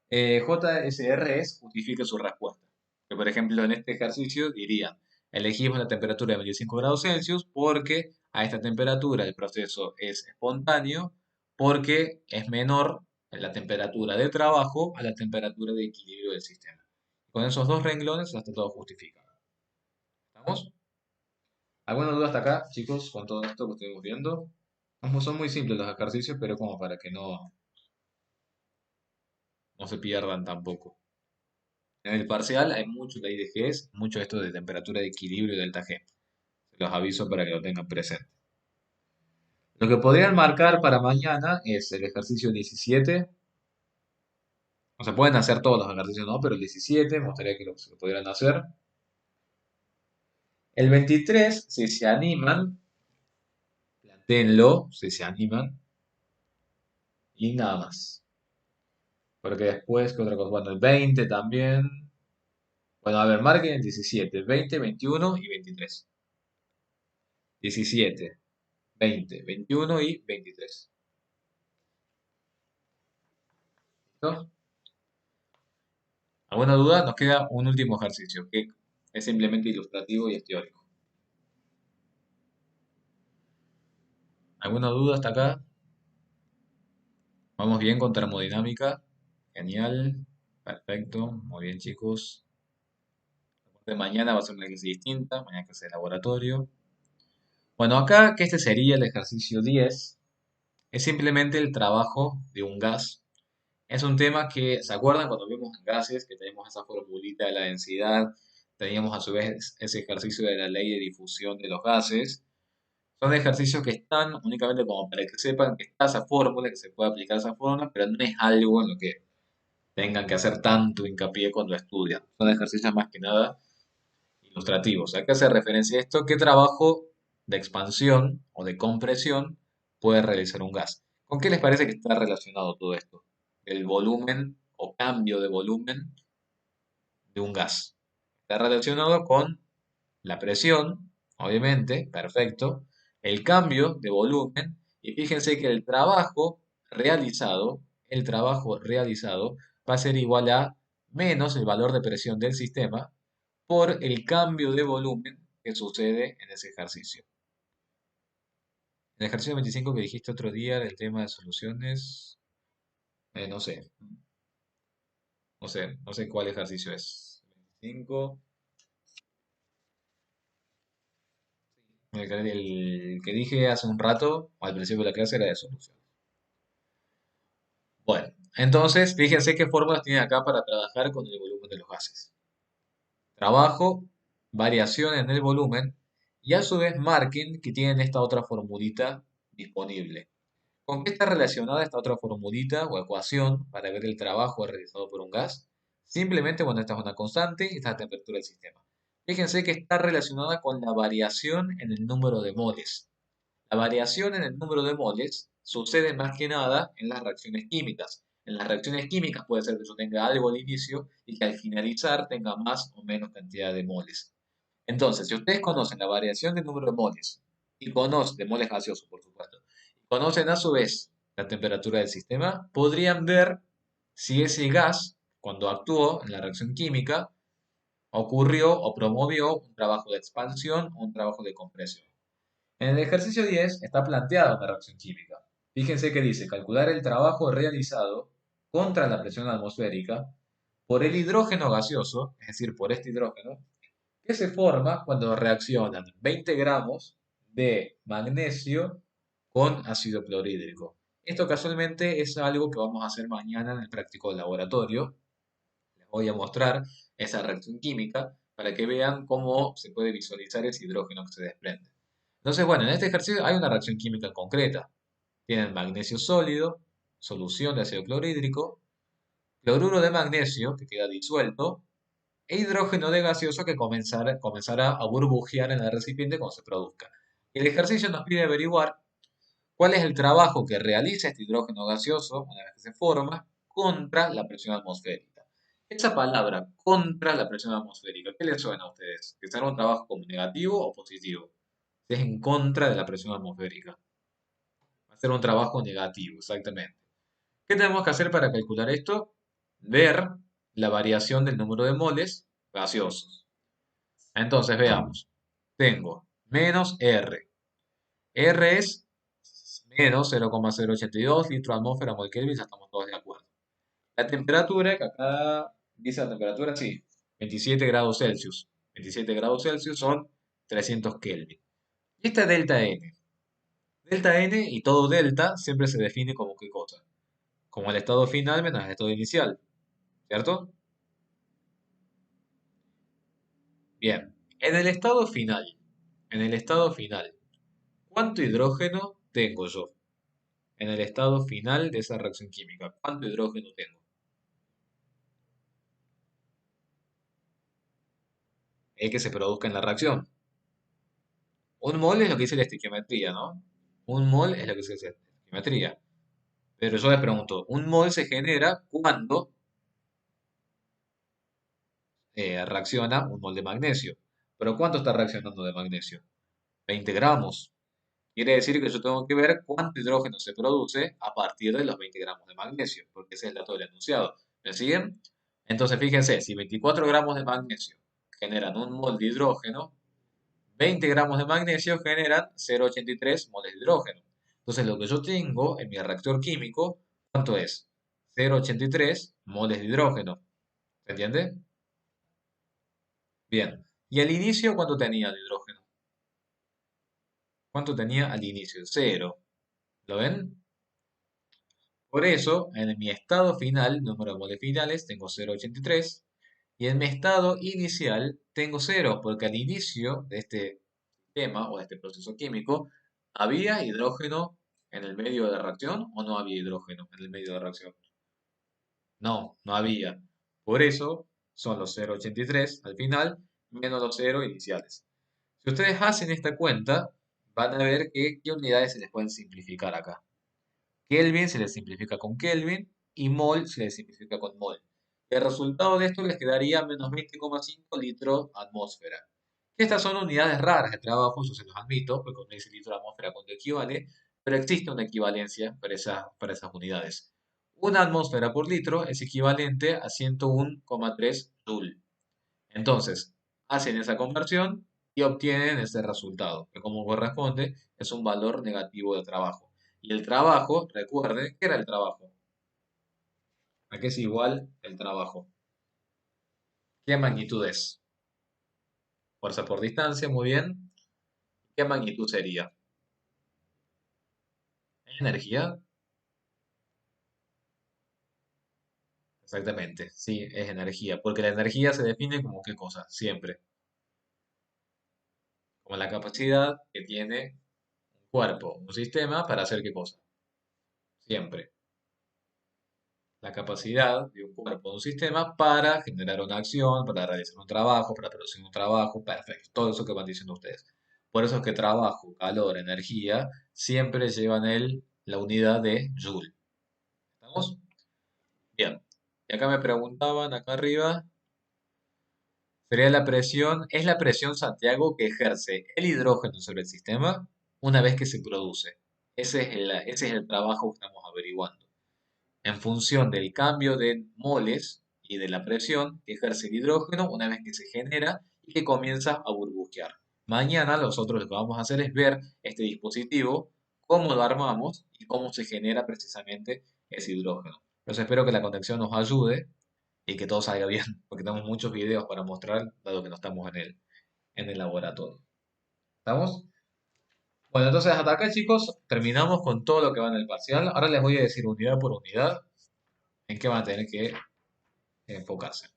JSR es justifique su respuesta. Que por ejemplo en este ejercicio diría, elegimos la temperatura de 25 grados Celsius porque a esta temperatura el proceso es espontáneo porque es menor la temperatura de trabajo a la temperatura de equilibrio del sistema. Con esos dos renglones ya está todo justificado. ¿Estamos? ¿Alguna duda hasta acá, chicos, con todo esto que estuvimos viendo? Como son muy simples los ejercicios, pero como para que no se pierdan tampoco. En el parcial hay mucho de IDGs, mucho esto de temperatura de equilibrio y delta G. Se los aviso para que lo tengan presente. Lo que podrían marcar para mañana es el ejercicio 17. O se pueden hacer todos los ejercicios, ¿no? Pero el 17 me gustaría que se lo pudieran hacer. El 23, si se animan, plantéenlo, si se animan, y nada más. Porque después, ¿qué otra cosa? Bueno, el 20 también. Bueno, a ver, marquen el 17, 20, 21 y 23. 17, 20, 21 y 23. ¿Listo? ¿Alguna duda? Nos queda un último ejercicio, que es simplemente ilustrativo y es teórico. ¿Alguna duda hasta acá? Vamos bien con termodinámica. Genial. Perfecto. Muy bien, chicos. De mañana va a ser una clase distinta. Mañana clase de laboratorio. Bueno, acá que este sería el ejercicio 10. Es simplemente el trabajo de un gas. Es un tema que, ¿se acuerdan cuando vimos gases? Que tenemos esa formulita de la densidad. Teníamos a su vez ese ejercicio de la ley de difusión de los gases. Son ejercicios que están únicamente como para que sepan que está esa fórmula, que se puede aplicar esa fórmula, pero no es algo en lo que tengan que hacer tanto hincapié cuando estudian. Son ejercicios más que nada ilustrativos. ¿A qué hace referencia esto? ¿Qué trabajo de expansión o de compresión puede realizar un gas? ¿Con qué les parece que está relacionado todo esto? El volumen o cambio de volumen de un gas. Está relacionado con la presión, obviamente, perfecto, el cambio de volumen, y fíjense que el trabajo realizado va a ser igual a menos el valor de presión del sistema por el cambio de volumen que sucede en ese ejercicio. El ejercicio 25 que dijiste otro día del tema de soluciones, no sé, no sé cuál ejercicio es. 25, el que dije hace un rato, al principio de la clase, era de soluciones. Bueno, entonces fíjense qué fórmulas tienen acá para trabajar con el volumen de los gases. Trabajo, variación en el volumen y a su vez marquen que tienen esta otra formulita disponible. ¿Con qué está relacionada esta otra formulita o ecuación para ver el trabajo realizado por un gas? Simplemente, bueno, esta es una constante y esta es la temperatura del sistema. Fíjense que está relacionada con la variación en el número de moles. La variación en el número de moles sucede más que nada en las reacciones químicas. En las reacciones químicas puede ser que yo tenga algo al inicio y que al finalizar tenga más o menos cantidad de moles. Entonces, si ustedes conocen la variación del número de moles y conocen, de moles gaseosos, por supuesto, y conocen a su vez la temperatura del sistema, podrían ver si ese gas, cuando actuó en la reacción química, ocurrió o promovió un trabajo de expansión o un trabajo de compresión. En el ejercicio 10 está planteada una reacción química. Fíjense que dice calcular el trabajo realizado contra la presión atmosférica por el hidrógeno gaseoso, es decir, por este hidrógeno, que se forma cuando reaccionan 20 gramos de magnesio con ácido clorhídrico. Esto casualmente es algo que vamos a hacer mañana en el práctico del laboratorio. Les voy a mostrar esa reacción química para que vean cómo se puede visualizar ese hidrógeno que se desprende. Entonces, bueno, en este ejercicio hay una reacción química concreta. Tienen magnesio sólido, solución de ácido clorhídrico, cloruro de magnesio que queda disuelto e hidrógeno de gaseoso que comenzará a burbujear en el recipiente cuando se produzca. El ejercicio nos pide averiguar cuál es el trabajo que realiza este hidrógeno gaseoso una vez que se forma contra la presión atmosférica. Esa palabra, contra la presión atmosférica, ¿qué les suena a ustedes? ¿Que será un trabajo como negativo o positivo? Si es en contra de la presión atmosférica. Va a ser un trabajo negativo, exactamente. ¿Qué tenemos que hacer para calcular esto? Ver la variación del número de moles gaseosos. Entonces veamos. Tengo menos R. R es menos 0,082 litros de atmósfera mol Kelvin, ya estamos todos de acuerdo. La temperatura, que acá dice la temperatura, sí, 27 grados Celsius. 27 grados Celsius son 300 Kelvin. Y esta es delta N. Delta N y todo delta siempre se define como qué cosa. Como el estado final menos el estado inicial. ¿Cierto? Bien, en el estado final, ¿cuánto hidrógeno tengo yo? En el estado final de esa reacción química, ¿cuánto hidrógeno tengo? El que se produzca en la reacción. Un mol es lo que dice la estequiometría, ¿no? Un mol es lo que dice la estequiometría. Pero yo les pregunto, un mol se genera cuando reacciona un mol de magnesio. ¿Pero cuánto está reaccionando de magnesio? 20 gramos. Quiere decir que yo tengo que ver cuánto hidrógeno se produce a partir de los 20 gramos de magnesio, porque ese es el dato del enunciado. ¿Me siguen? Entonces, fíjense, si 24 gramos de magnesio generan un mol de hidrógeno, 20 gramos de magnesio generan 0,83 moles de hidrógeno. Entonces, lo que yo tengo en mi reactor químico, ¿cuánto es? 0,83 moles de hidrógeno. ¿Se entiende? Bien. ¿Y al inicio cuánto tenía de hidrógeno? ¿Cuánto tenía al inicio? Cero. ¿Lo ven? Por eso, en mi estado final, número de moles finales, tengo 0,83. Y en mi estado inicial tengo cero, porque al inicio de este sistema o de este proceso químico, ¿había hidrógeno en el medio de la reacción o no había hidrógeno en el medio de la reacción? No, no había. Por eso son los 0,83 al final menos los 0 iniciales. Si ustedes hacen esta cuenta, van a ver que qué unidades se les pueden simplificar acá. Kelvin se les simplifica con Kelvin y mol se les simplifica con mol. El resultado de esto les quedaría menos 20,5 litros atmósfera. Estas son unidades raras de trabajo, eso se los admito, porque cuando dice litro atmósfera cuánto equivale, pero existe una equivalencia para esas unidades. Una atmósfera por litro es equivalente a 101,3 Joule. Entonces, hacen esa conversión y obtienen ese resultado, que como corresponde es un valor negativo de trabajo. Y el trabajo, recuerden, ¿qué era el trabajo? ¿A qué es igual el trabajo? ¿Qué magnitud es? Fuerza por distancia, muy bien. ¿Qué magnitud sería? ¿Energía? Exactamente, sí, es energía, porque la energía se define como qué cosa, siempre, como la capacidad que tiene un cuerpo, un sistema para hacer qué cosa, siempre. La capacidad de un cuerpo, de un sistema para generar una acción, para realizar un trabajo, para producir un trabajo, perfecto, todo eso que van diciendo ustedes. Por eso es que trabajo, calor, energía, siempre llevan la unidad de Joule. ¿Estamos? Bien. Y acá me preguntaban, acá arriba, sería la presión, ¿es la presión Santiago que ejerce el hidrógeno sobre el sistema una vez que se produce? Ese es el trabajo que estamos averiguando. En función del cambio de moles y de la presión que ejerce el hidrógeno una vez que se genera y que comienza a burbujear. Mañana nosotros lo que vamos a hacer es ver este dispositivo, cómo lo armamos y cómo se genera precisamente ese hidrógeno. Entonces espero que la conexión nos ayude y que todo salga bien, porque tenemos muchos videos para mostrar, dado que no estamos en el laboratorio. ¿Estamos? Bueno, entonces hasta acá, chicos, terminamos con todo lo que va en el parcial. Ahora les voy a decir unidad por unidad en qué van a tener que enfocarse.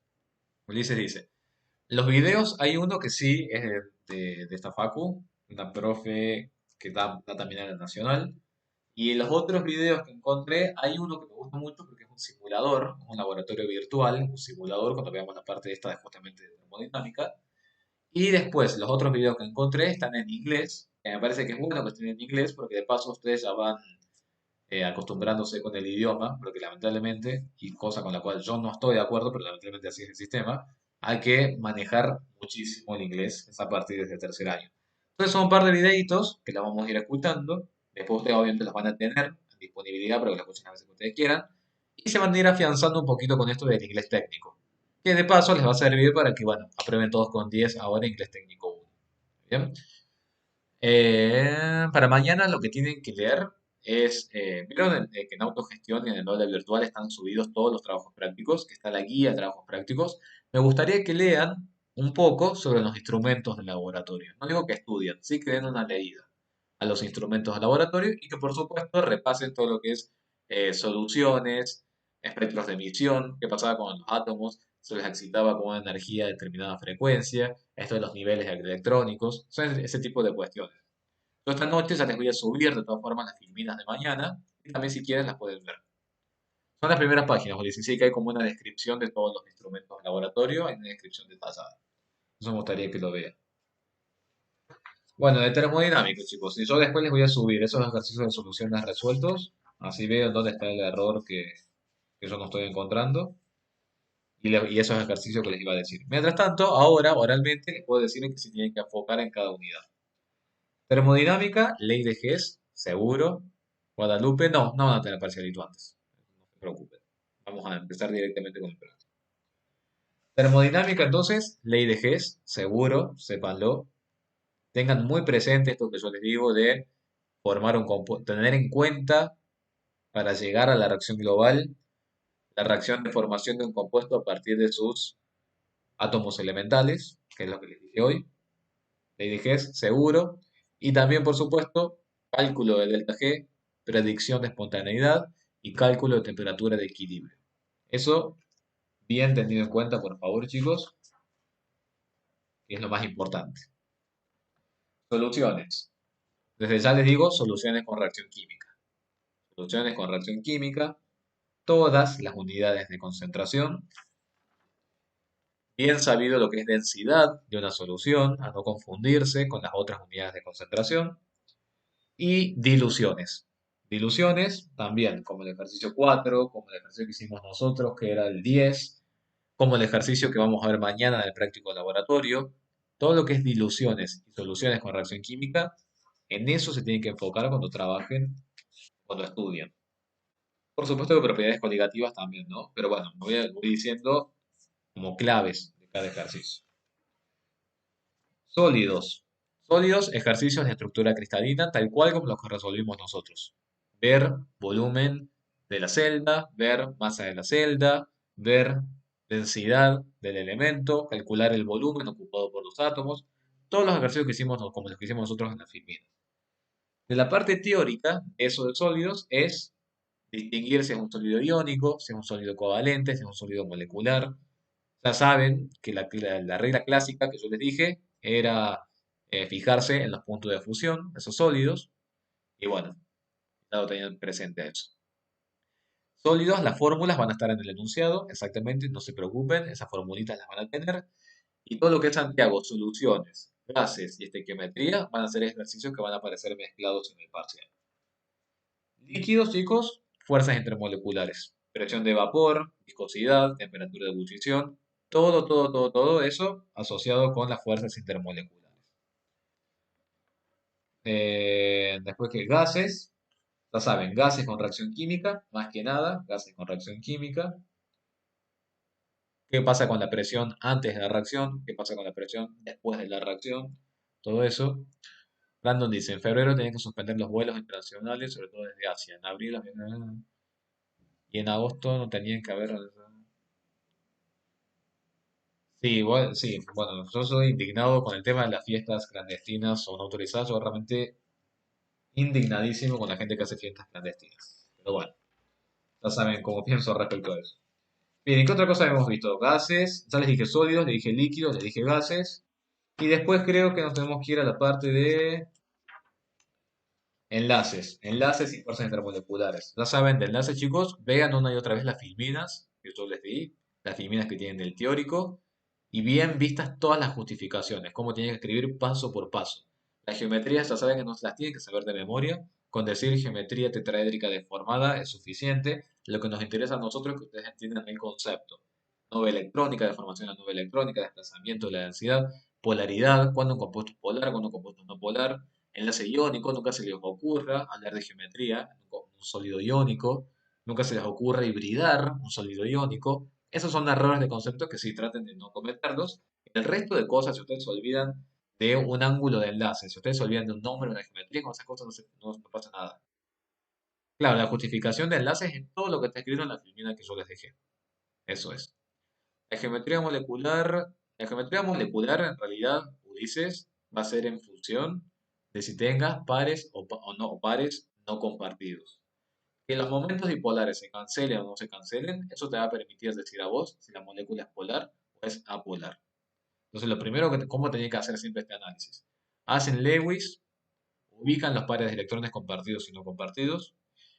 Ulises dice, los videos, hay uno que sí es de esta facu, una profe que da también a la nacional, y en los otros videos que encontré, hay uno que me gusta mucho porque es un simulador, un laboratorio virtual, un simulador, cuando veamos la parte esta de justamente de termodinámica, y después los otros videos que encontré están en inglés, que me parece que es bueno que estén en inglés porque de paso ustedes ya van acostumbrándose con el idioma, porque lamentablemente, y cosa con la cual yo no estoy de acuerdo, pero lamentablemente así es el sistema, hay que manejar muchísimo el inglés a partir desde el tercer año. Entonces son un par de videitos que los vamos a ir escuchando, después ustedes obviamente los van a tener en disponibilidad para que los escuchen a veces que ustedes quieran, y se van a ir afianzando un poquito con esto del inglés técnico, que de paso les va a servir para que, bueno, aprueben todos con 10 ahora inglés técnico 1. ¿Bien? Para mañana lo que tienen que leer es, vieron que en autogestión y en el aula virtual están subidos todos los trabajos prácticos, que está la guía de trabajos prácticos. Me gustaría que lean un poco sobre los instrumentos del laboratorio. No digo que estudien, sí que den una leída a los instrumentos del laboratorio y que por supuesto repasen todo lo que es soluciones, espectros de emisión, qué pasaba con los átomos, se les excitaba con una energía de determinada frecuencia, esto de los niveles electrónicos, son ese tipo de cuestiones. Yo esta noche ya les voy a subir de todas formas las filminas de mañana y también si quieren las pueden ver. Son las primeras páginas, Ulises, sí que hay como una descripción de todos los instrumentos de laboratorio, hay una descripción detallada. Eso me gustaría que lo vean. Bueno, de termodinámica, chicos, y yo después les voy a subir esos ejercicios de soluciones resueltos, así veo dónde está el error que yo no estoy encontrando, y esos ejercicios que les iba a decir. Mientras tanto, ahora, oralmente, les puedo decir en que se tienen que enfocar en cada unidad. Termodinámica, ley de Hess, seguro. Guadalupe, no, no van a tener parcialito antes. No se preocupen. Vamos a empezar directamente con el práctico. Termodinámica, entonces, ley de Hess, seguro, sépanlo. Tengan muy presente esto que yo les digo de formar un tener en cuenta para llegar a la reacción global, la reacción de formación de un compuesto a partir de sus átomos elementales, que es lo que les dije hoy. Ley de Hess, seguro. Y también, por supuesto, cálculo de delta G, predicción de espontaneidad y cálculo de temperatura de equilibrio. Eso bien tenido en cuenta, por favor, chicos, que es lo más importante. Soluciones. Desde ya les digo, soluciones con reacción química. Soluciones con reacción química, todas las unidades de concentración. Bien sabido lo que es densidad de una solución, a no confundirse con las otras unidades de concentración. Y diluciones. Diluciones también, como el ejercicio 4, como el ejercicio que hicimos nosotros, que era el 10, como el ejercicio que vamos a ver mañana en el práctico laboratorio. Todo lo que es diluciones y soluciones con reacción química, en eso se tienen que enfocar cuando trabajen, cuando estudian. Por supuesto que propiedades coligativas también, ¿no? Pero bueno, voy diciendo como claves de cada ejercicio. Sólidos. Sólidos, ejercicios de estructura cristalina, tal cual como los que resolvimos nosotros. Ver volumen de la celda, ver masa de la celda, ver densidad del elemento, calcular el volumen ocupado por los átomos. Todos los ejercicios que hicimos, como los que hicimos nosotros en la filmina. De la parte teórica, eso de sólidos es distinguir si es un sólido iónico, si es un sólido covalente, si es un sólido molecular. Ya saben que la regla clásica que yo les dije era fijarse en los puntos de fusión de esos sólidos. Y bueno, ya lo tenían presente eso. Sólidos, las fórmulas van a estar en el enunciado, exactamente, no se preocupen, esas formulitas las van a tener. Y todo lo que es Santiago, soluciones, gases y estequiometría van a ser ejercicios que van a aparecer mezclados en el parcial. Líquidos, chicos, fuerzas intermoleculares, presión de vapor, viscosidad, temperatura de ebullición, todo eso asociado con las fuerzas intermoleculares. Después que gases, ya saben, gases con reacción química, más que nada, gases con reacción química. ¿Qué pasa con la presión antes de la reacción? ¿Qué pasa con la presión después de la reacción? Todo eso. Brandon dice, en febrero tenían que suspender los vuelos internacionales, sobre todo desde Asia. En abril, y en agosto no tenían que haber. Sí, igual, sí, bueno, yo soy indignado con el tema de las fiestas clandestinas o no autorizadas, yo realmente indignadísimo con la gente que hace fiestas clandestinas. Pero bueno, ya saben cómo pienso respecto a eso. Bien, ¿y qué otra cosa hemos visto? Gases, ya les dije sólidos, les dije líquidos, les dije gases. Y después creo que nos tenemos que ir a la parte de enlaces, enlaces y fuerzas intermoleculares. Ya saben de enlaces, chicos, vean una y otra vez las filminas que yo les di, las filminas que tienen del teórico, y bien vistas todas las justificaciones, cómo tienen que escribir paso por paso. Las geometrías ya saben que no se las tienen que saber de memoria, con decir geometría tetraédrica deformada es suficiente. Lo que nos interesa a nosotros es que ustedes entiendan el concepto. Nube electrónica, deformación de la nube electrónica, desplazamiento de la densidad, polaridad, cuando un compuesto es polar, cuando un compuesto es no polar, enlace iónico, nunca se les ocurra hablar de geometría, un sólido iónico, nunca se les ocurra hibridar un sólido iónico. Esos son errores de concepto que sí traten de no cometerlos. El resto de cosas, si ustedes se olvidan de un ángulo de enlace, si ustedes se olvidan de un nombre de una geometría, con esas cosas no pasa nada. Claro, la justificación de enlaces es todo lo que está escrito en la filmina que yo les dejé. Eso es. La geometría molecular, la geometría molecular en realidad, Ulises, va a ser en función de si tengas pares o no, o pares no compartidos. Que los momentos dipolares se cancelen o no se cancelen, eso te va a permitir decir a vos si la molécula es polar o es apolar. Entonces, lo primero ¿cómo tenía que hacer siempre este análisis? Hacen Lewis, ubican los pares de electrones compartidos y no compartidos.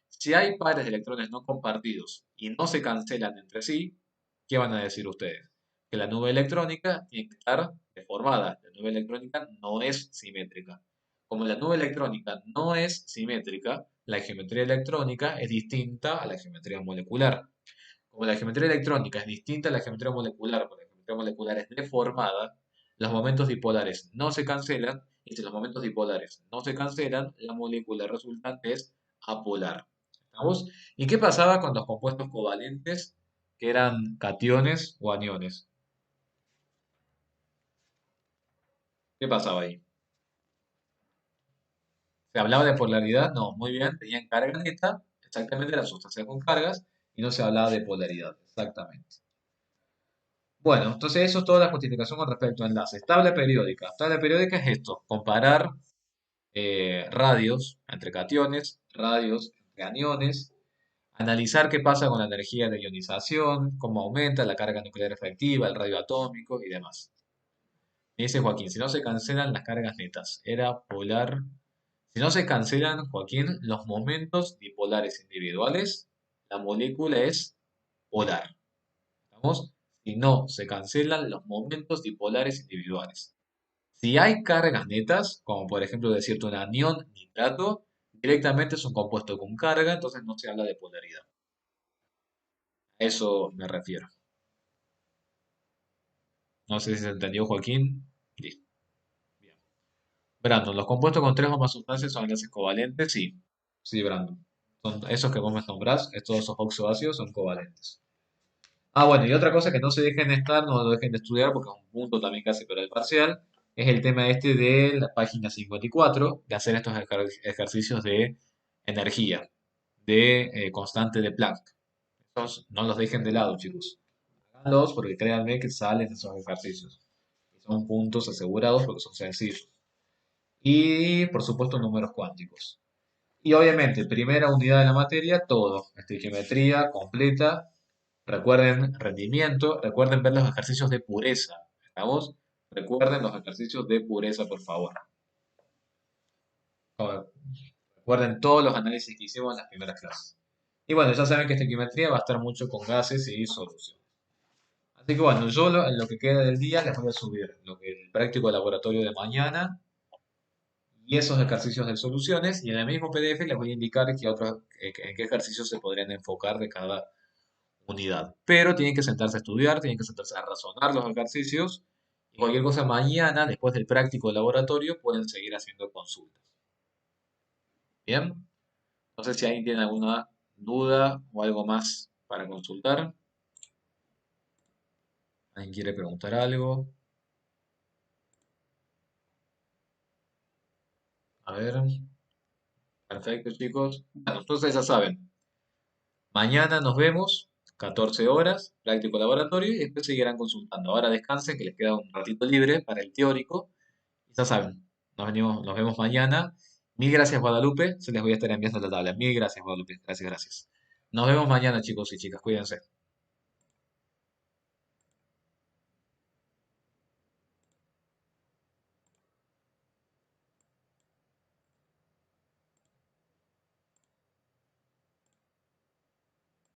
Si hay pares de electrones no compartidos y no se cancelan entre sí, ¿qué van a decir ustedes? Que la nube electrónica tiene que estar deformada. La nube electrónica no es simétrica. Como la nube electrónica no es simétrica, la geometría electrónica es distinta a la geometría molecular. Como la geometría electrónica es distinta a la geometría molecular, porque la geometría molecular es deformada, los momentos dipolares no se cancelan, y si los momentos dipolares no se cancelan, la molécula resultante es apolar. ¿Estamos? ¿Y qué pasaba con los compuestos covalentes que eran cationes o aniones? ¿Qué pasaba ahí? ¿Se hablaba de polaridad? No, muy bien, tenían carga neta, exactamente las sustancias con cargas, y no se hablaba de polaridad, exactamente. Bueno, entonces eso es toda la justificación con respecto a enlaces. Tabla periódica. Tabla periódica es esto, comparar radios entre cationes, radios entre aniones, analizar qué pasa con la energía de ionización, cómo aumenta la carga nuclear efectiva, el radio atómico y demás. Me dice Joaquín, si no se cancelan las cargas netas, era polar. Si no se cancelan, Joaquín, los momentos dipolares individuales, la molécula es polar. ¿Estamos? Si no se cancelan los momentos dipolares individuales. Si hay cargas netas, como por ejemplo decirte un anión nitrato, directamente es un compuesto con carga, entonces no se habla de polaridad. A eso me refiero. No sé si se entendió, Joaquín. Listo. Bien. Brandon, ¿los compuestos con tres o más sustancias son enlaces covalentes? Sí. Sí, Brandon. Son esos que vos me nombrás, todos esos oxoácidos son covalentes. Ah, bueno, y otra cosa que no se dejen de estar, no lo dejen de estudiar porque es un punto también casi para el parcial, es el tema este de la página 54, de hacer estos ejercicios de energía, de constante de Planck. Estos no los dejen de lado, chicos. Háganlos porque créanme que salen esos ejercicios. Son puntos asegurados porque son sencillos. Y, por supuesto, números cuánticos. Y obviamente, primera unidad de la materia, todo. Estequiometría completa. Recuerden rendimiento, recuerden ver los ejercicios de pureza. ¿Estamos? Recuerden los ejercicios de pureza, por favor. Ahora, recuerden todos los análisis que hicimos en las primeras clases. Y bueno, ya saben que estequiometría va a estar mucho con gases y solución. Así que bueno, yo en lo que queda del día les voy a subir el práctico laboratorio de mañana y esos ejercicios de soluciones. Y en el mismo PDF les voy a indicar en qué ejercicios se podrían enfocar de cada unidad. Pero tienen que sentarse a estudiar, tienen que sentarse a razonar los ejercicios. Y cualquier cosa mañana, después del práctico de laboratorio, pueden seguir haciendo consultas. Bien, no sé si alguien tiene alguna duda o algo más para consultar. ¿Alguien quiere preguntar algo? A ver, perfecto chicos. Bueno, entonces ya saben, mañana nos vemos, 14 horas, práctico laboratorio, y después seguirán consultando. Ahora descansen, que les queda un ratito libre para el teórico. Ya saben, nos vemos mañana. Mil gracias, Guadalupe. Se les voy a estar enviando la tabla. Mil gracias, Guadalupe. Gracias, gracias. Nos vemos mañana, chicos y chicas. Cuídense.